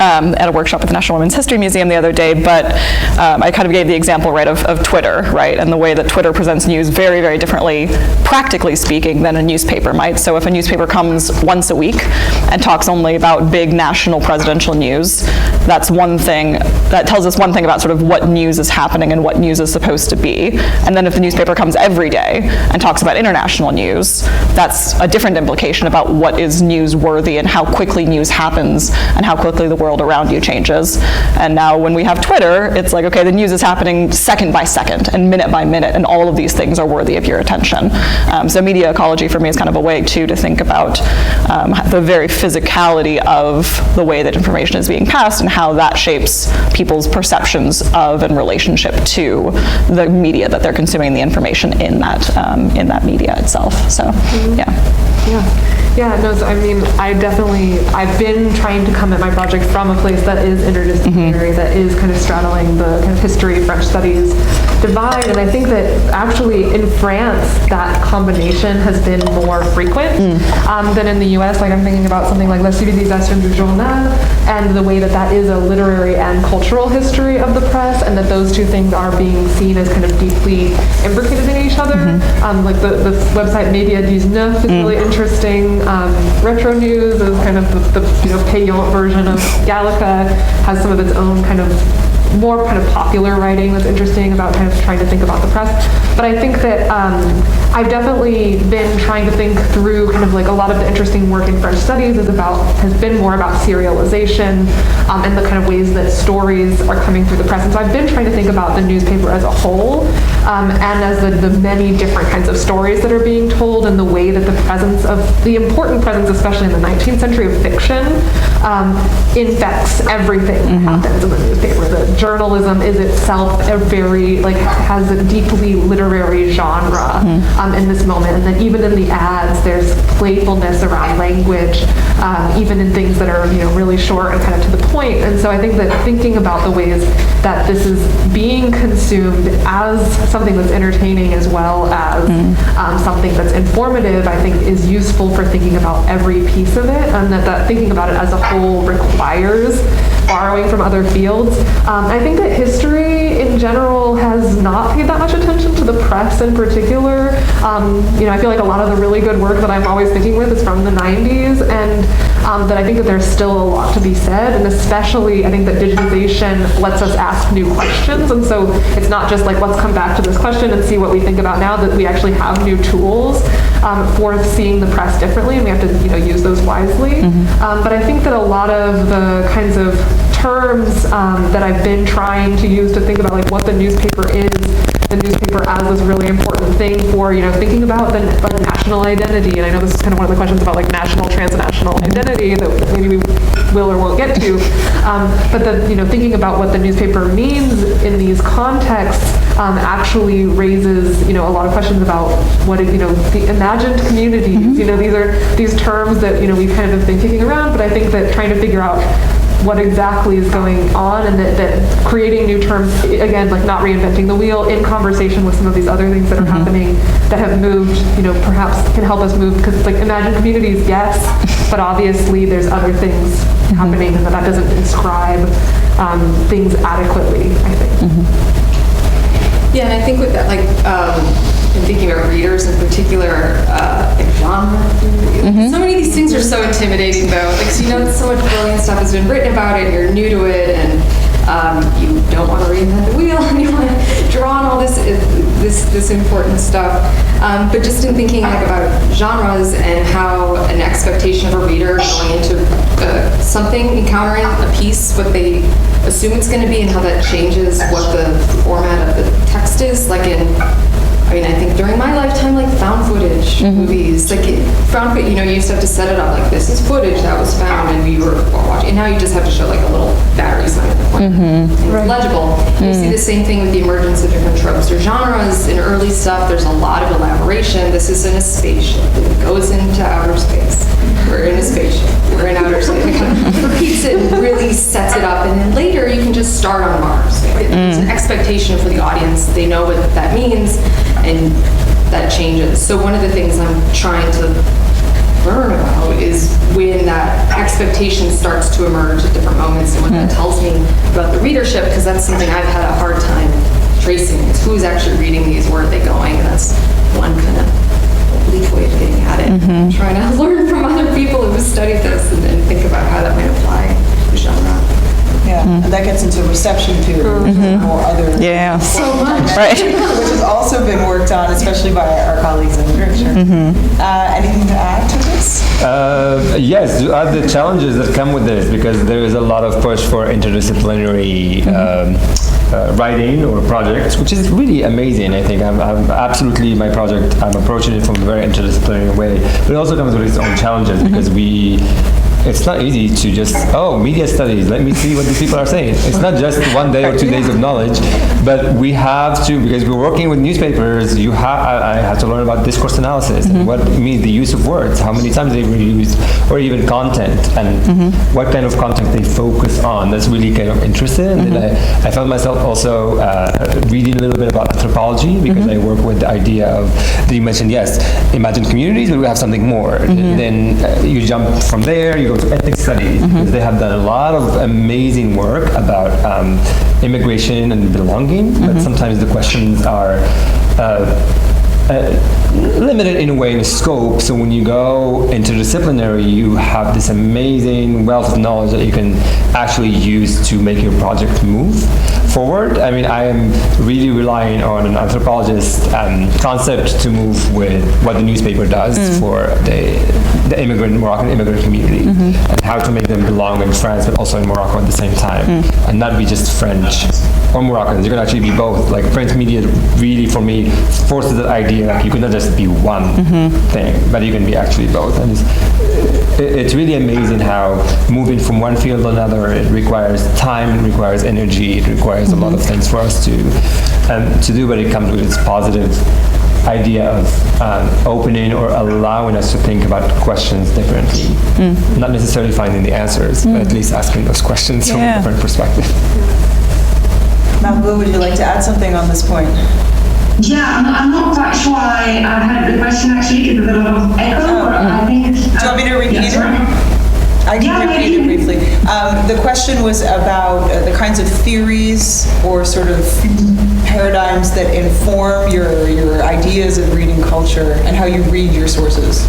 at a workshop at the National Women's History Museum the other day, but I kind of gave the example, right, of Twitter, right, and the way that Twitter presents news very, very differently, practically speaking, than a newspaper might. So if a newspaper comes once a week and talks only about big national presidential news, that's one thing, that tells us one thing about sort of what news is happening and what news is supposed to be. And then if the newspaper comes every day and talks about international news, that's a different implication about what is newsworthy and how quickly news happens and how quickly the world around you changes. And now when we have Twitter, it's like, okay, the news is happening second by second and minute by minute, and all of these things are worthy of your attention. So media ecology for me is kind of a way too to think about the very physicality of the way that information is being passed and how that shapes people's perceptions of and relationship to the media that they're consuming, the information in that media itself. So, yeah. Yeah, no, so I mean, I've been trying to come at my project from a place that is interdisciplinary, that is kind of straddling the kind of history, French studies divide, and I think that actually in France, that combination has been more frequent than in the US. Like I'm thinking about something like La Civilisation du Journal, and the way that that is a literary and cultural history of the press, and that those two things are being seen as kind of deeply imbricated in each other. Like the website Media 19 is really interesting. Retro News is kind of the payant version of Gallica, has some of its own kind of more kind of popular writing that's interesting about kind of trying to think about the press. But I think that I've definitely been trying to think through kind of like a lot of the interesting work in French studies has been more about serialization and the kind of ways that stories are coming through the press. And so I've been trying to think about the newspaper as a whole and as the many different kinds of stories that are being told, and the way that the important presence, especially in the 19th century, of fiction infects everything that happens in the newspaper. The journalism is itself has a deeply literary genre in this moment, and then even in the ads there's playfulness around language, even in things that are really short and kind of to the point. And so I think that thinking about the ways that this is being consumed as something that's entertaining as well as something that's informative, I think is useful for thinking about every piece of it, and that thinking about it as a whole requires borrowing from other fields. I think that history in general has not paid that much attention to the press in particular. I feel like a lot of the really good work that I'm always thinking with is from the 90s, and that I think that there's still a lot to be said, and especially I think that digitization lets us ask new questions, and so it's not just like let's come back to this question and see what we think about now, that we actually have new tools for seeing the press differently, and we have to use those wisely. But I think that a lot of the kinds of terms that I've been trying to use to think about like what the newspaper is, the newspaper as this really important thing for thinking about the national identity. And I know this is kind of one of the questions about like national, transnational identity that maybe we will or won't get to. But thinking about what the newspaper means in these contexts actually raises a lot of questions about what the imagined communities. These terms that we've kind of been kicking around, but I think that trying to figure out what exactly is going on, and that creating new terms, again, like not reinventing the wheel, in conversation with some of these other things that are happening that have moved, perhaps can help us move, because like imagined communities, yes, but obviously there's other things happening, and that doesn't describe things adequately, I think. Yeah, and I think with that, like, in thinking about readers in particular, like genre, so many of these things are so intimidating though. Like, so so much brilliant stuff has been written about it, and you're new to it, and you don't want to reinvent the wheel, and you want to draw on all this important stuff. But just in thinking like about genres and how an expectation of a reader going into something, encountering a piece, what they assume it's going to be, and how that changes what the format of the text is. Like I think during my lifetime, like found footage movies, like found footage, you used to have to set it up like this is footage that was found and we were watching, and now you just have to show like a little battery sign at the point, and it's legible. You see the same thing with the emergence of different tropes or genres. In early stuff, there's a lot of elaboration. This is in a spaceship. It goes into outer space. We're in a spaceship. We're in outer space. It kind of repeats it and really sets it up, and then later you can just start on Mars. There's an expectation for the audience. They know what that means, and that changes. So one of the things I'm trying to learn about is when that expectation starts to emerge at different moments, and what that tells me about the readership, because that's something I've had a hard time tracing, is who's actually reading these, where are they going, and that's one kind of oblique way of getting at it. Trying to learn from other people who have studied this and then think about how that might apply to genre. Yeah, and that gets into reception too, or other. Yeah. So much. Right. Which has also been worked on, especially by our colleagues in literature. Anything to add to this? Yes, the challenges that come with this, because there is a lot of push for interdisciplinary writing or projects, which is really amazing. I think I'm absolutely, my project, I'm approaching it from a very interdisciplinary way, but it also comes with its own challenges, because we it's not easy to just, media studies, let me see what these people are saying. It's not just 1 day or 2 days of knowledge, but we have to, because we're working with newspapers, I have to learn about discourse analysis, and what means the use of words, how many times they reuse, or even content, and what kind of content they focus on. That's really kind of interesting. And then I found myself also reading a little bit about anthropology, because I work with the idea of, you mentioned, yes, imagine communities, but we have something more. Then you jump from there, you go to ethnic studies, because they have done a lot of amazing work about immigration and belonging, but sometimes the questions are limited in a way in scope. So when you go interdisciplinary, you have this amazing wealth of knowledge that you can actually use to make your project move forward. I mean, I am really relying on an anthropologist concept to move with what the newspaper does for the Moroccan immigrant community, and how to make them belong in France, but also in Morocco at the same time, and not be just French or Moroccans. You can actually be both. Like French media really, for me, forces that idea, like you could not just be one thing, but you can be actually both. And it's really amazing how moving from one field to another, it requires time, it requires energy, it requires a lot of things for us to do, but it comes with its positive idea of opening or allowing us to think about questions differently. Not necessarily finding the answers, but at least asking those questions from a different perspective. Margo, would you like to add something on this point? Yeah, I'm not quite sure I had the question actually, because there's a lot of echo, or I think... Do you want me to repeat it? I can repeat it briefly. The question was about the kinds of theories or sort of paradigms that inform your ideas of reading culture and how you read your sources.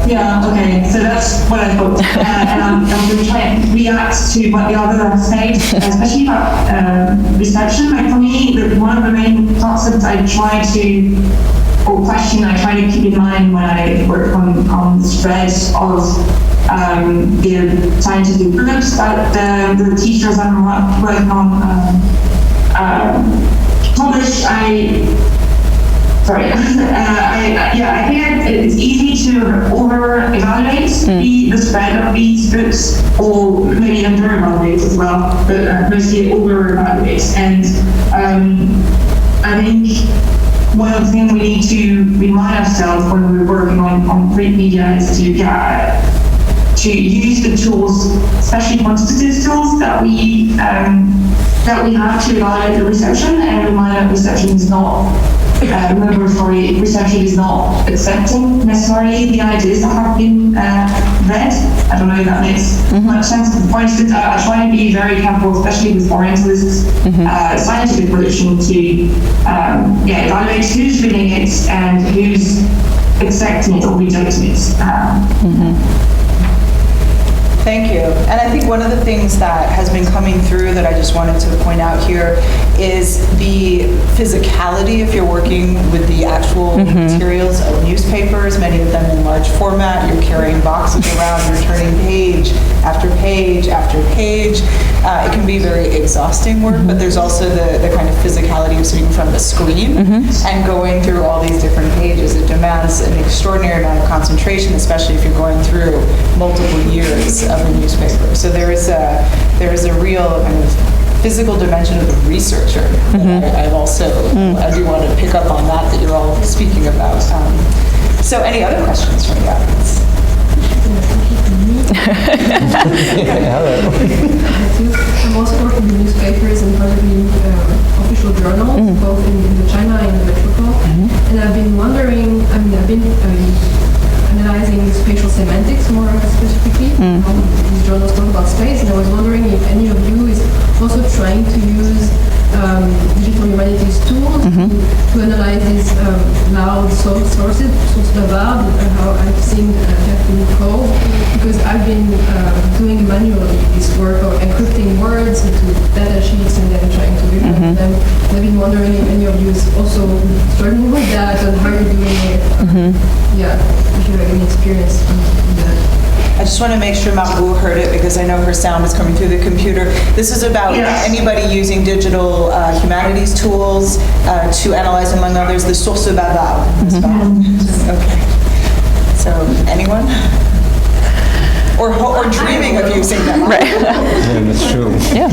Yeah, okay, so that's what I thought. And I'm going to try and react to what the others have said, especially about reception. Like for me, one of the main concepts I try to keep in mind when I work on threads of the scientific groups that the teachers I'm working on publish. I think it's easy to over-evaluate the spread of these books, or maybe under-evaluate as well, but mostly over-evaluate. And I think one of the things we need to remind ourselves when we're working on print media is to use the tools, especially quantitative tools, that we have to evaluate the reception, and remind that reception is not reception is not accepting necessarily the ideas that have been read. I don't know if that makes much sense. For instance, I try and be very careful, especially with Orientalist scientific production, to evaluate who's reading it and who's accepting it or rejecting it. Thank you. And I think one of the things that has been coming through that I just wanted to point out here is the physicality if you're working with the actual materials of newspapers, many of them in large format. You're carrying boxes around, you're turning page after page after page. It can be very exhausting work, but there's also the kind of physicality of sitting in front of a screen and going through all these different pages. It demands an extraordinary amount of concentration, especially if you're going through multiple years of a newspaper. So there is a real kind of physical dimension of the researcher that I've also, I do want to pick up on that you're all speaking about. So any other questions from the audience? I'm also working in newspapers and particularly official journals, both in China and in the metropole. And I've been wondering, I've been analyzing spatial semantics more specifically. These journals talk about space, and I was wondering if any of you is also trying to use digital humanities tools to analyze these loud sources bavard, how I've seen Jacqueline Cove, because I've been doing manually this work of encrypting words into data sheets and then trying to visualize them. And I've been wondering if any of you is also struggling with that and how you're doing it. If you have any experience in that. I just want to make sure Margo heard it because I know her sound is coming through the computer. This is about anybody using digital humanities tools to analyze, among others, the source bavard. Okay. So, anyone? or dreaming of using them. Right. Yeah, that's true. Yeah.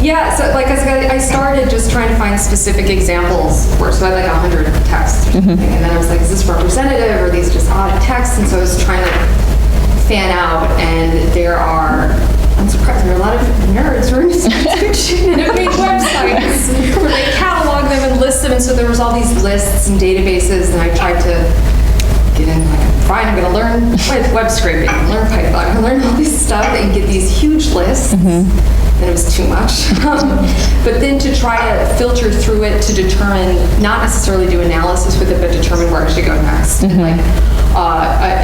Yeah, so like I started just trying to find specific examples so I had like 100 texts or something, and then I was like, is this representative or are these just odd texts? And so I was trying to fan out, and I'm surprised, there are a lot of nerds who are in science fiction and have made websites where they catalog them and list them, and so there was all these lists and databases, and I tried to get in, like, fine, I'm going to learn web scraping, learn Python, I'm going to learn all this stuff and get these huge lists. And it was too much. But then to try to filter through it to determine, not necessarily do analysis with it, but determine where I should go next. And like,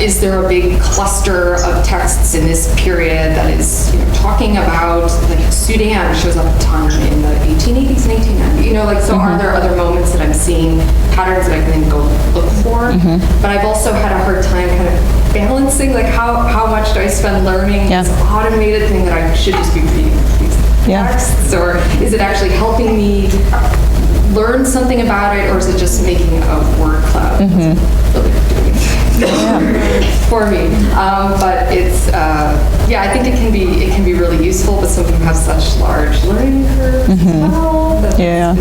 is there a big cluster of texts in this period that is talking about, like Sudan shows up a ton in the 1880s and 1890s, so are there other moments that I'm seeing patterns that I can then go look for? But I've also had a hard time kind of balancing, like how much do I spend learning this automated thing that I should just be reading these texts, or is it actually helping me learn something about it, or is it just making a word cloud really doing for me? But it's I think it can be really useful, but some people have such large learning curves as well. That's been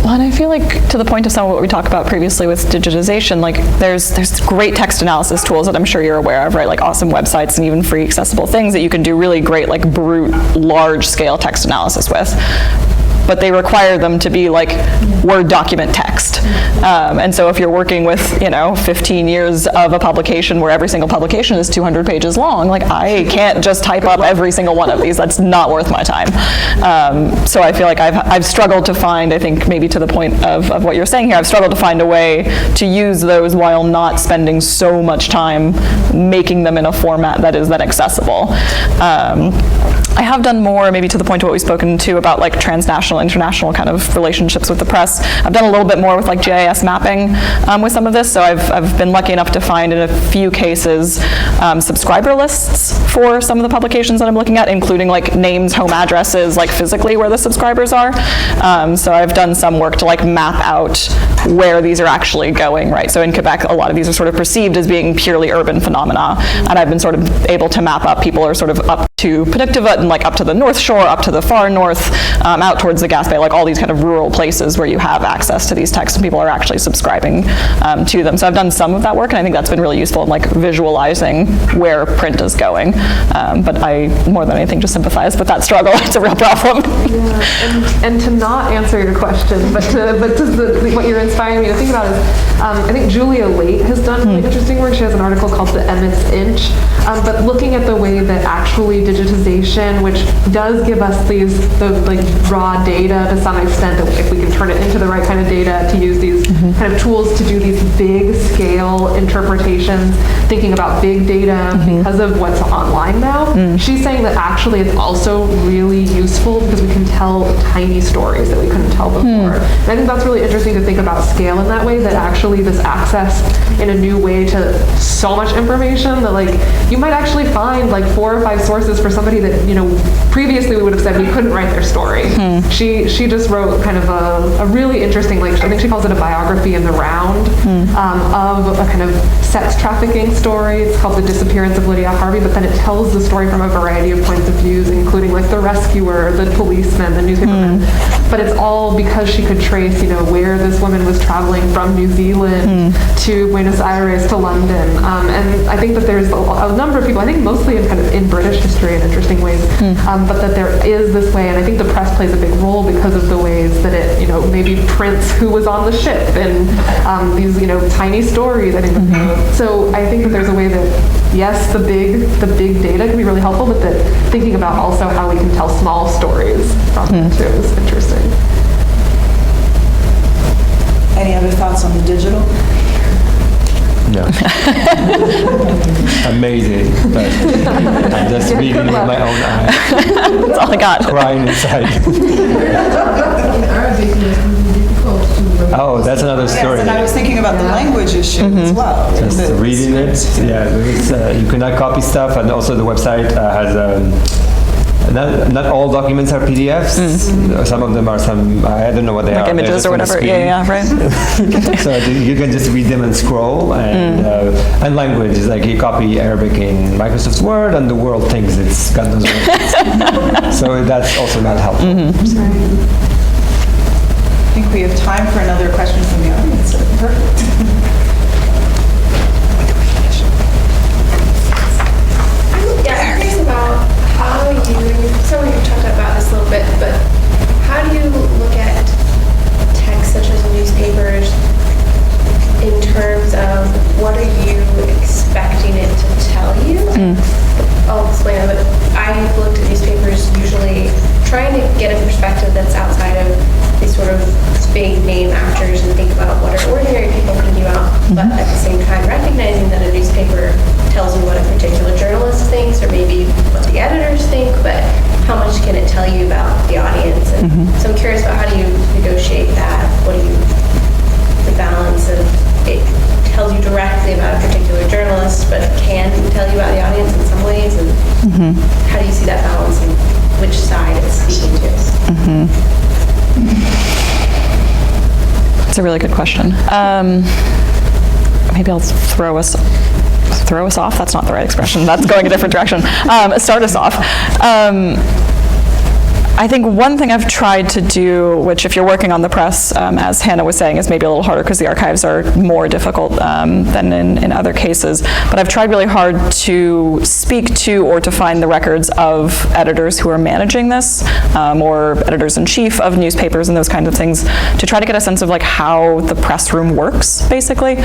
Well, and I feel like to the point of some of what we talked about previously with digitization, like there's great text analysis tools that I'm sure you're aware of, right? Like awesome websites and even free accessible things that you can do really great, like brute, large scale text analysis with. But they require them to be like Word document text. And so if you're working with, 15 years of a publication where every single publication is 200 pages long, like I can't just type up every single one of these. That's not worth my time. So I feel like I've struggled to find, I think maybe to the point of what you're saying here, I've struggled to find a way to use those while not spending so much time making them in a format that is then accessible. I have done more, maybe to the point of what we've spoken to about like transnational, international kind of relationships with the press. I've done a little bit more with like GIS mapping with some of this, so I've been lucky enough to find in a few cases subscriber lists for some of the publications that I'm looking at, including like names, home addresses, like physically where the subscribers are. So I've done some work to like map out where these are actually going, right? So in Quebec, a lot of these are sort of perceived as being purely urban phenomena, and I've been sort of able to map out people are sort of up to Peniktavut and like up to the North Shore, up to the far north, out towards the Gaspé, like all these kind of rural places where you have access to these texts and people are actually subscribing to them. So I've done some of that work, and I think that's been really useful in like visualizing where print is going. But I, more than anything, just sympathize with that struggle. It's a real problem. Yeah, and to not answer your question, but what you're inspiring me to think about is, I think Julia Late has done really interesting work. She has an article called The Emmett's Inch, but looking at the way that actually digitization, which does give us the like raw data to some extent, that if we can turn it into the right kind of data to use these kind of tools to do these big scale interpretations, thinking about big data because of what's online now. She's saying that actually it's also really useful because we can tell tiny stories that we couldn't tell before. And I think that's really interesting to think about scale in that way, that actually this access in a new way to so much information that like you might actually find like 4 or 5 sources for somebody that previously we would have said we couldn't write their story. She just wrote kind of a really interesting, like I think she calls it a biography in the round of a kind of sex trafficking story. It's called The Disappearance of Lydia Harvey, but then it tells the story from a variety of points of views, including like the rescuer, the policeman, the newspaperman. But it's all because she could trace, where this woman was traveling from New Zealand to Buenos Aires to London. And I think that there's a number of people, I think mostly in British history in interesting ways, but that there is this way, and I think the press plays a big role because of the ways that it, maybe prints who was on the ship and these, tiny stories. I think. So I think that there's a way that, yes, the big data can be really helpful, but that thinking about also how we can tell small stories from it too is interesting. Any other thoughts on the digital? No. Amazing, but I'm just reading with my own eyes. That's all I got. Crying inside. Oh, that's another story. Yes, and I was thinking about the language issue as well. Just reading it, you cannot copy stuff, and also the website has not all documents are PDFs. Some of them are I don't know what they are. Like images or whatever. Yeah, right. So you can just read them and scroll. And language is like you copy Arabic in Microsoft Word, and the world thinks it's got those words. So that's also not helpful. I think we have time for another question from the audience. Perfect. Yeah, I'm curious about how you talked about this a little bit, but how do you look at texts such as newspapers in terms of what are you expecting it to tell you? I'll explain it, but I've looked at newspapers usually trying to get a perspective that's outside of these sort of big name actors and think about what are ordinary people thinking about, but at the same time recognizing that a newspaper tells you what a particular journalist thinks or maybe what the editors think, but how much can it tell you about the audience? And so I'm curious about how do you negotiate that? What do you, the balance of it tells you directly about a particular journalist, but can tell you about the audience in some ways, and how do you see that balance and which side it's speaking to? That's a really good question. Maybe I'll throw us off. That's not the right expression. That's going a different direction. Start us off. I think one thing I've tried to do, which if you're working on the press, as Hannah was saying, is maybe a little harder because the archives are more difficult than in other cases, but I've tried really hard to speak to or to find the records of editors who are managing this, or editors-in-chief of newspapers and those kinds of things, to try to get a sense of like how the press room works, basically.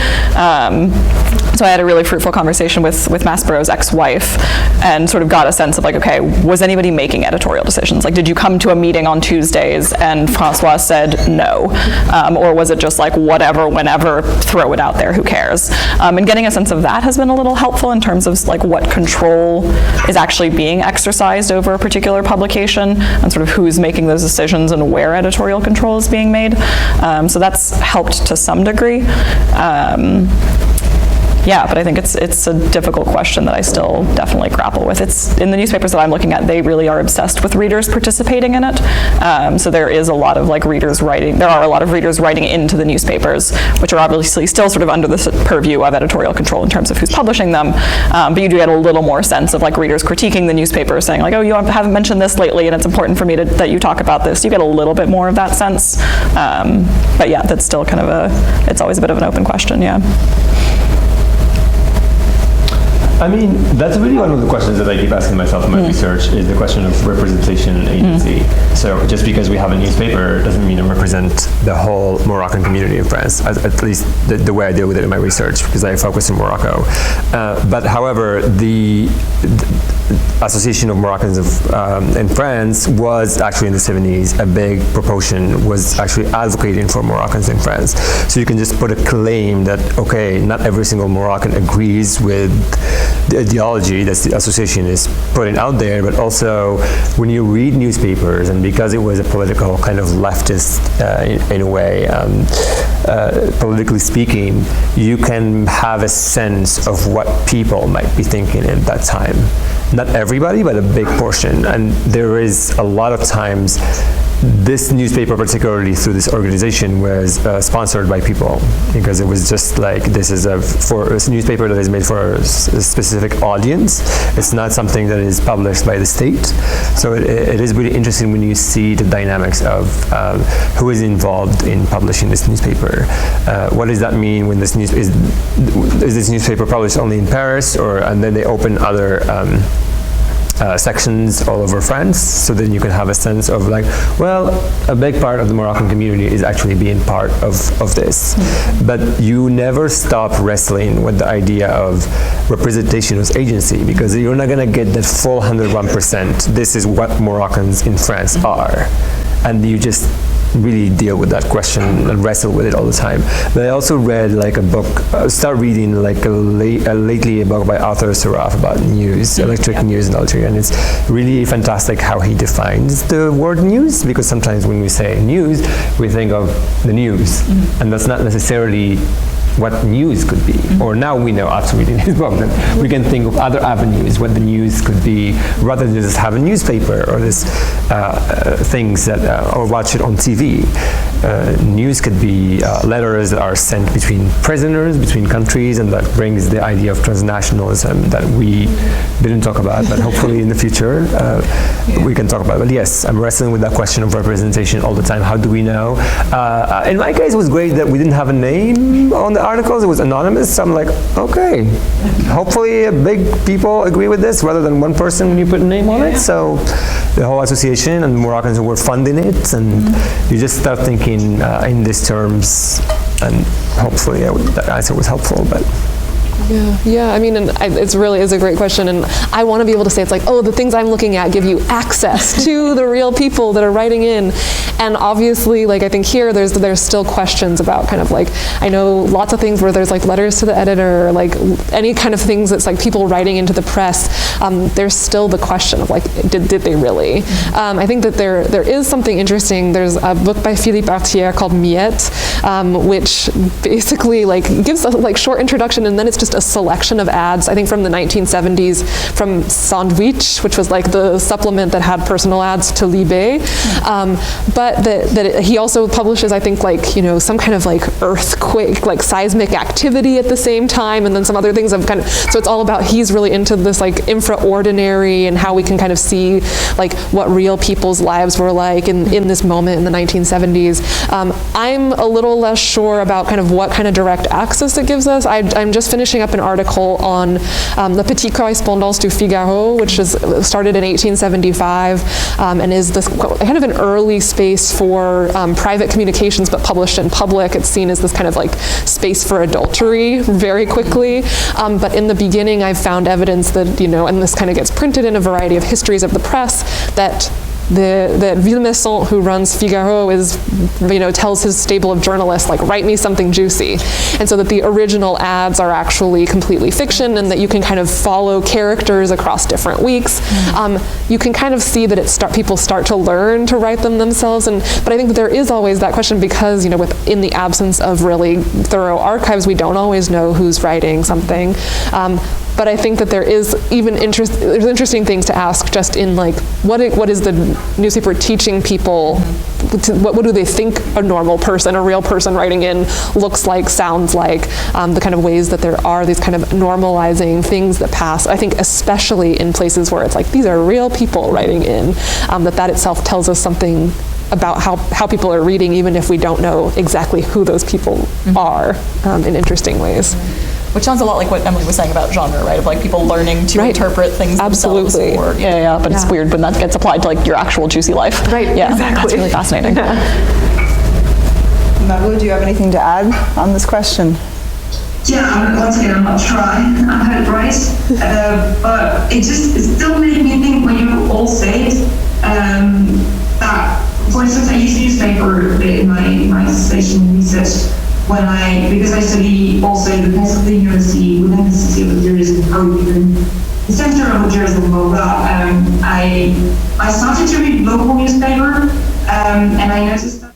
So I had a really fruitful conversation with Maspero's ex-wife and sort of got a sense of like, okay, was anybody making editorial decisions? Like, did you come to a meeting on Tuesdays and Francois said no? Or was it just like whatever, whenever, throw it out there, who cares? And getting a sense of that has been a little helpful in terms of like what control is actually being exercised over a particular publication and sort of who's making those decisions and where editorial control is being made. So that's helped to some degree. Yeah, but I think it's a difficult question that I still definitely grapple with. It's in the newspapers that I'm looking at, they really are obsessed with readers participating in it. So there is a lot of like readers writing, there are a lot of readers writing into the newspapers, which are obviously still sort of under the purview of editorial control in terms of who's publishing them. But you do get a little more sense of like readers critiquing the newspaper, saying like, oh, you haven't mentioned this lately and it's important for me that you talk about this. You get a little bit more of that sense. But yeah, that's still kind of it's always a bit of an open question, yeah. I mean, that's really one of the questions that I keep asking myself in my research, is the question of representation and agency. So just because we have a newspaper doesn't mean I represent the whole Moroccan community in France, at least the way I deal with it in my research, because I focus on Morocco. But however, the Association of Moroccans in France was actually in the 70s, a big proportion was actually advocating for Moroccans in France. So you can just put a claim that, okay, not every single Moroccan agrees with the ideology that the association is putting out there, but also when you read newspapers, and because it was a political kind of leftist in a way, politically speaking, you can have a sense of what people might be thinking at that time. Not everybody, but a big portion. And there is a lot of times this newspaper, particularly through this organization, was sponsored by people, because it was just like, this is a newspaper that is made for a specific audience. It's not something that is published by the state. So it is really interesting when you see the dynamics of who is involved in publishing this newspaper. What does that mean when this news is this newspaper published only in Paris, and then they open other sections all over France, so then you can have a sense of like, well, a big part of the Moroccan community is actually being part of this. But you never stop wrestling with the idea of representation as agency, because you're not going to get that full 101%. This is what Moroccans in France are. And you just really deal with that question and wrestle with it all the time. But I also read like a book, start reading like lately a book by Arthur Seraf about news, electric news and electric, and it's really fantastic how he defines the word news, because sometimes when we say news, we think of the news, and that's not necessarily what news could be. Or now we know after reading this book that we can think of other avenues what the news could be, rather than just have a newspaper or this things that or watch it on TV. News could be letters that are sent between prisoners, between countries, and that brings the idea of transnationalism that we didn't talk about, but hopefully in the future we can talk about. But yes, I'm wrestling with that question of representation all the time. How do we know? In my case, it was great that we didn't have a name on the articles. It was anonymous. So I'm like, okay, hopefully big people agree with this rather than one person when you put a name on it. So the whole association and Moroccans who were funding it, and you just start thinking in these terms, and hopefully that answer was helpful. But Yeah, I mean, and it really is a great question, and I want to be able to say it's like, oh, the things I'm looking at give you access to the real people that are writing in, and obviously, like, I think here there's still questions about kind of like, I know lots of things where there's like letters to the editor, or like any kind of things that's like people writing into the press. There's still the question of like, did they really? I think that there is something interesting. There's a book by Philippe Artière called Miette, which basically like gives a like short introduction, and then it's just a selection of ads, I think from the 1970s, from Sandwich, which was like the supplement that had personal ads to Libé. But he also publishes, I think, like, you know, some kind of like earthquake, like seismic activity at the same time, and then some other things of kind of, so it's all about, he's really into this like infraordinary and how we can kind of see like what real people's lives were like in this moment in the 1970s. I'm a little less sure about kind of what kind of direct access it gives us. I'm just finishing up an article on the Petite Correspondance du Figaro, which was started in 1875 and is this kind of an early space for private communications, but published in public. It's seen as this kind of like space for adultery very quickly. But in the beginning, I've found evidence that, you know, and this kind of gets printed in a variety of histories of the press, that Villemessant, who runs Figaro, is, you know, tells his stable of journalists, like, write me something juicy. And so that the original ads are actually completely fiction, and that you can kind of follow characters across different weeks. You can kind of see that people start to learn to write them themselves. But I think that there is always that question, because, you know, in the absence of really thorough archives, we don't always know who's writing something. But I think that there is there's interesting things to ask, just in like, what is the newspaper teaching people? What do they think a normal person, a real person writing in, looks like, sounds like? The kind of ways that there are these kind of normalizing things that pass. I think especially in places where it's like, these are real people writing in, that itself tells us something about how people are reading, even if we don't know exactly who those people are, in interesting ways. Which sounds a lot like what Emily was saying about genre, right? Of like people learning to interpret things themselves. Absolutely. Yeah, but it's weird when that gets applied to like your actual juicy life. Right, yeah, exactly. That's really fascinating. Margo, do you have anything to add on this question? Yeah, once again, I'm not sure I heard it right, but it still made me think when you all said that, for instance, I use newspaper in my dissertation research because I study also the place of the university within the city of Algiers and how even the center of Algiers and all that. I started to read local newspaper, and I noticed that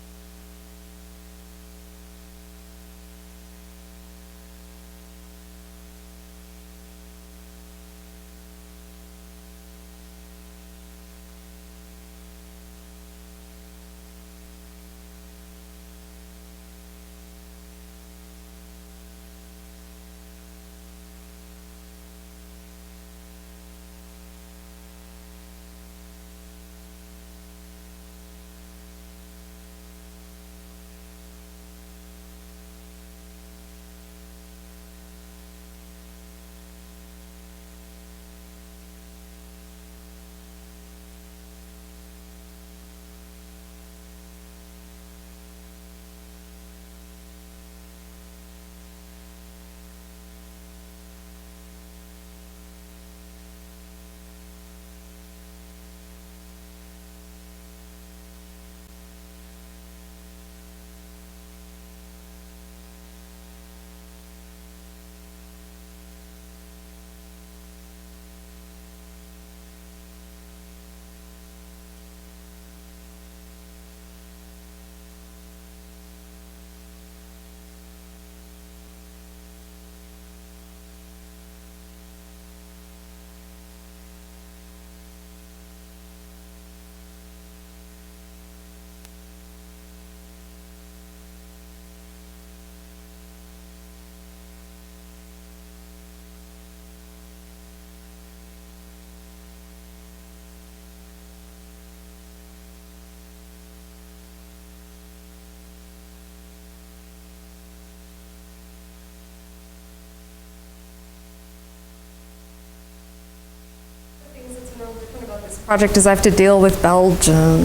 this project is I have to deal with Belgium.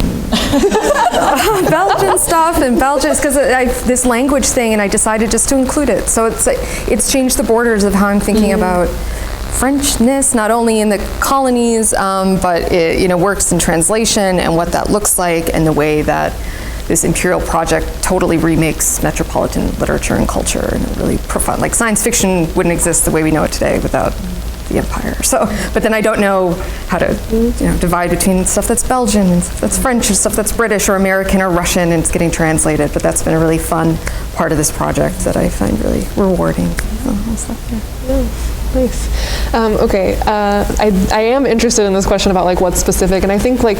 Belgian stuff and Belgian, because this language thing, and I decided just to include it. So it's changed the borders of how I'm thinking about Frenchness, not only in the colonies, but it works in translation and what that looks like, and the way that this imperial project totally remakes metropolitan literature and culture in a really profound, like science fiction wouldn't exist the way we know it today without the empire. So, but then I don't know how to divide between stuff that's Belgian and stuff that's French and stuff that's British or American or Russian, and it's getting translated. But that's been a really fun part of this project that I find really rewarding. Nice. Okay, I am interested in this question about like what's specific, and I think like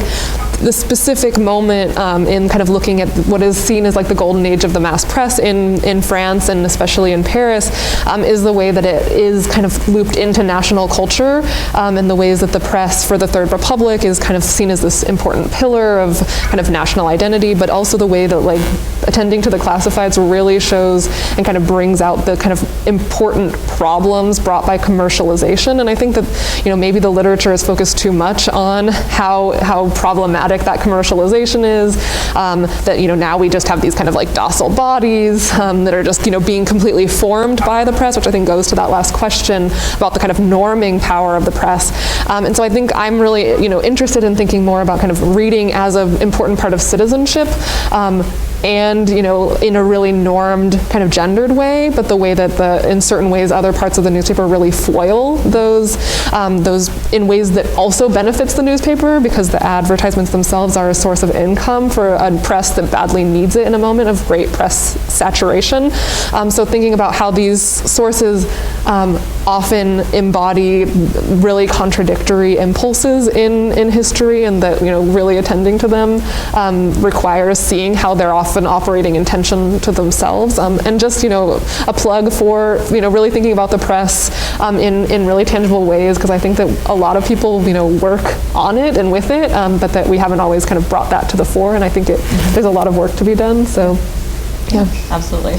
the specific moment in kind of looking at what is seen as like the golden age of the mass press in France and especially in Paris is the way that it is kind of looped into national culture, and the ways that the press for the Third Republic is kind of seen as this important pillar of kind of national identity, but also the way that like attending to the classifieds really shows and kind of brings out the kind of important problems brought by commercialization. And I think that maybe the literature is focused too much on how problematic that commercialization is, that now we just have these kind of like docile bodies that are just being completely formed by the press, which I think goes to that last question about the kind of norming power of the press. And so I think I'm really interested in thinking more about kind of reading as an important part of citizenship, and in a really normed kind of gendered way, but the way that in certain ways other parts of the newspaper really foil those in ways that also benefits the newspaper, because the advertisements themselves are a source of income for a press that badly needs it in a moment of great press saturation. So thinking about how these sources often embody really contradictory impulses in history, and that really attending to them requires seeing how they're often operating in tension to themselves, and just a plug for really thinking about the press in really tangible ways, because I think that a lot of people work on it and with it, but that we haven't always kind of brought that to the fore, and I think there's a lot of work to be done. So yeah, absolutely.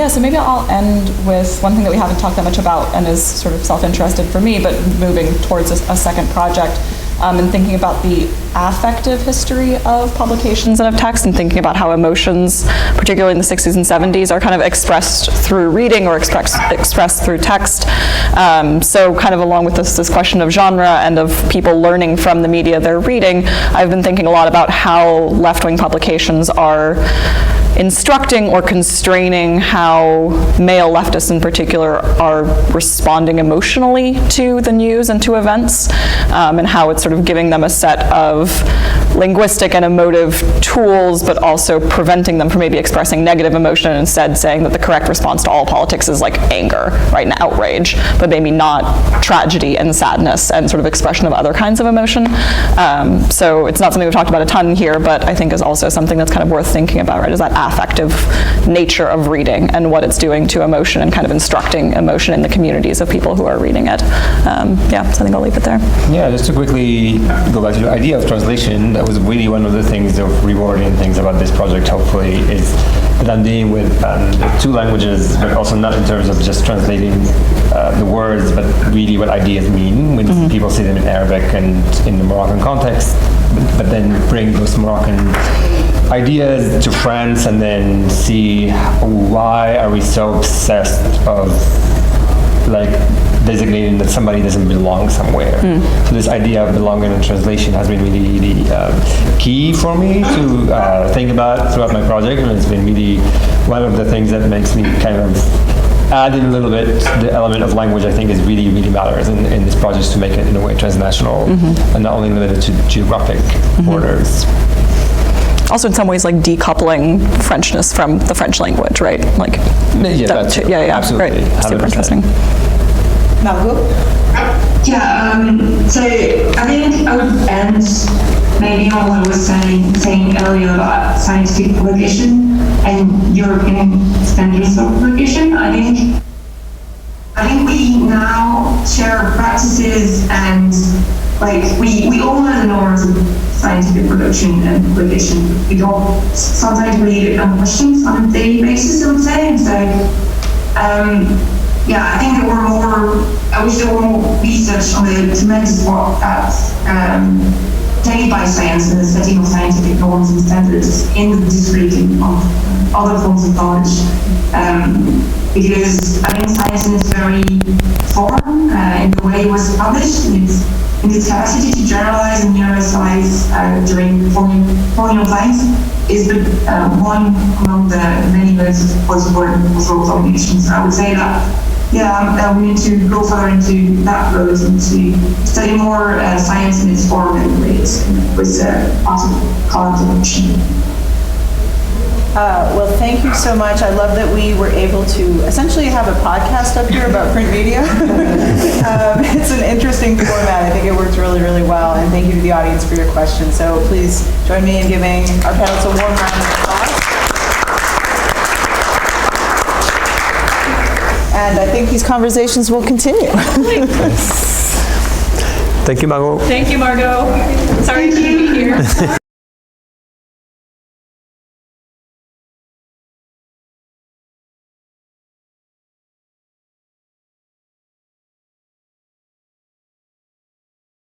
So maybe I'll end with one thing that we haven't talked that much about and is sort of self-interested for me, but moving towards a second project, and thinking about the affective history of publications and of text, and thinking about how emotions, particularly in the 60s and 70s, are kind of expressed through reading or expressed through text. So kind of along with this question of genre and of people learning from the media they're reading, I've been thinking a lot about how left-wing publications are instructing or constraining how male leftists in particular are responding emotionally to the news and to events, and how it's sort of giving them a set of linguistic and emotive tools, but also preventing them from maybe expressing negative emotion, and instead saying that the correct response to all politics is like anger, right, and outrage, but maybe not tragedy and sadness and sort of expression of other kinds of emotion. So it's not something we've talked about a ton here, but I think is also something that's kind of worth thinking about, right, is that affective nature of reading and what it's doing to emotion and kind of instructing emotion in the communities of people who are reading it. So I think I'll leave it there. Yeah, just to quickly go back to the idea of translation, that was really one of the things, the rewarding things about this project, hopefully, is that I'm dealing with two languages, but also not in terms of just translating the words, but really what ideas mean when people see them in Arabic and in the Moroccan context, but then bring those Moroccan ideas to France and then see why are we so obsessed of like designating that somebody doesn't belong somewhere. So this idea of belonging in translation has been really, really key for me to think about throughout my project, and it's been really one of the things that makes me kind of add in a little bit the element of language. I think is really, really matters in this project to make it in a way transnational and not only limited to geographic borders. Also, in some ways, like decoupling Frenchness from the French language, right? Like, absolutely, right. Super 100%. interesting. Margo? So I think I would end maybe on what I was saying earlier about scientific publication and European standards of publication. I think we now share practices and like we all know the norms of scientific production and publication. We don't sometimes read questions on a daily basis, I would say. And so yeah, I think I wish there were more research on the tremendous work that's made by science in the setting of scientific norms and standards in the discrediting of other forms of knowledge. Because I think science in its very form, in the way it was published, in its capacity to generalize and universalize during colonial times, is the one among the many modes of post-war cultural domination. So I would say that, yeah, we need to go further into that road and to study more science in its form and ways with possible collaboration. Well, thank you so much. I love that we were able to essentially have a podcast up here about print media. It's an interesting format. I think it works really, really well. And thank you to the audience for your questions. So please join me in giving our panelists a warm round of applause. And I think these conversations will continue. Thank you, Margo. Thank you, Margo. Sorry.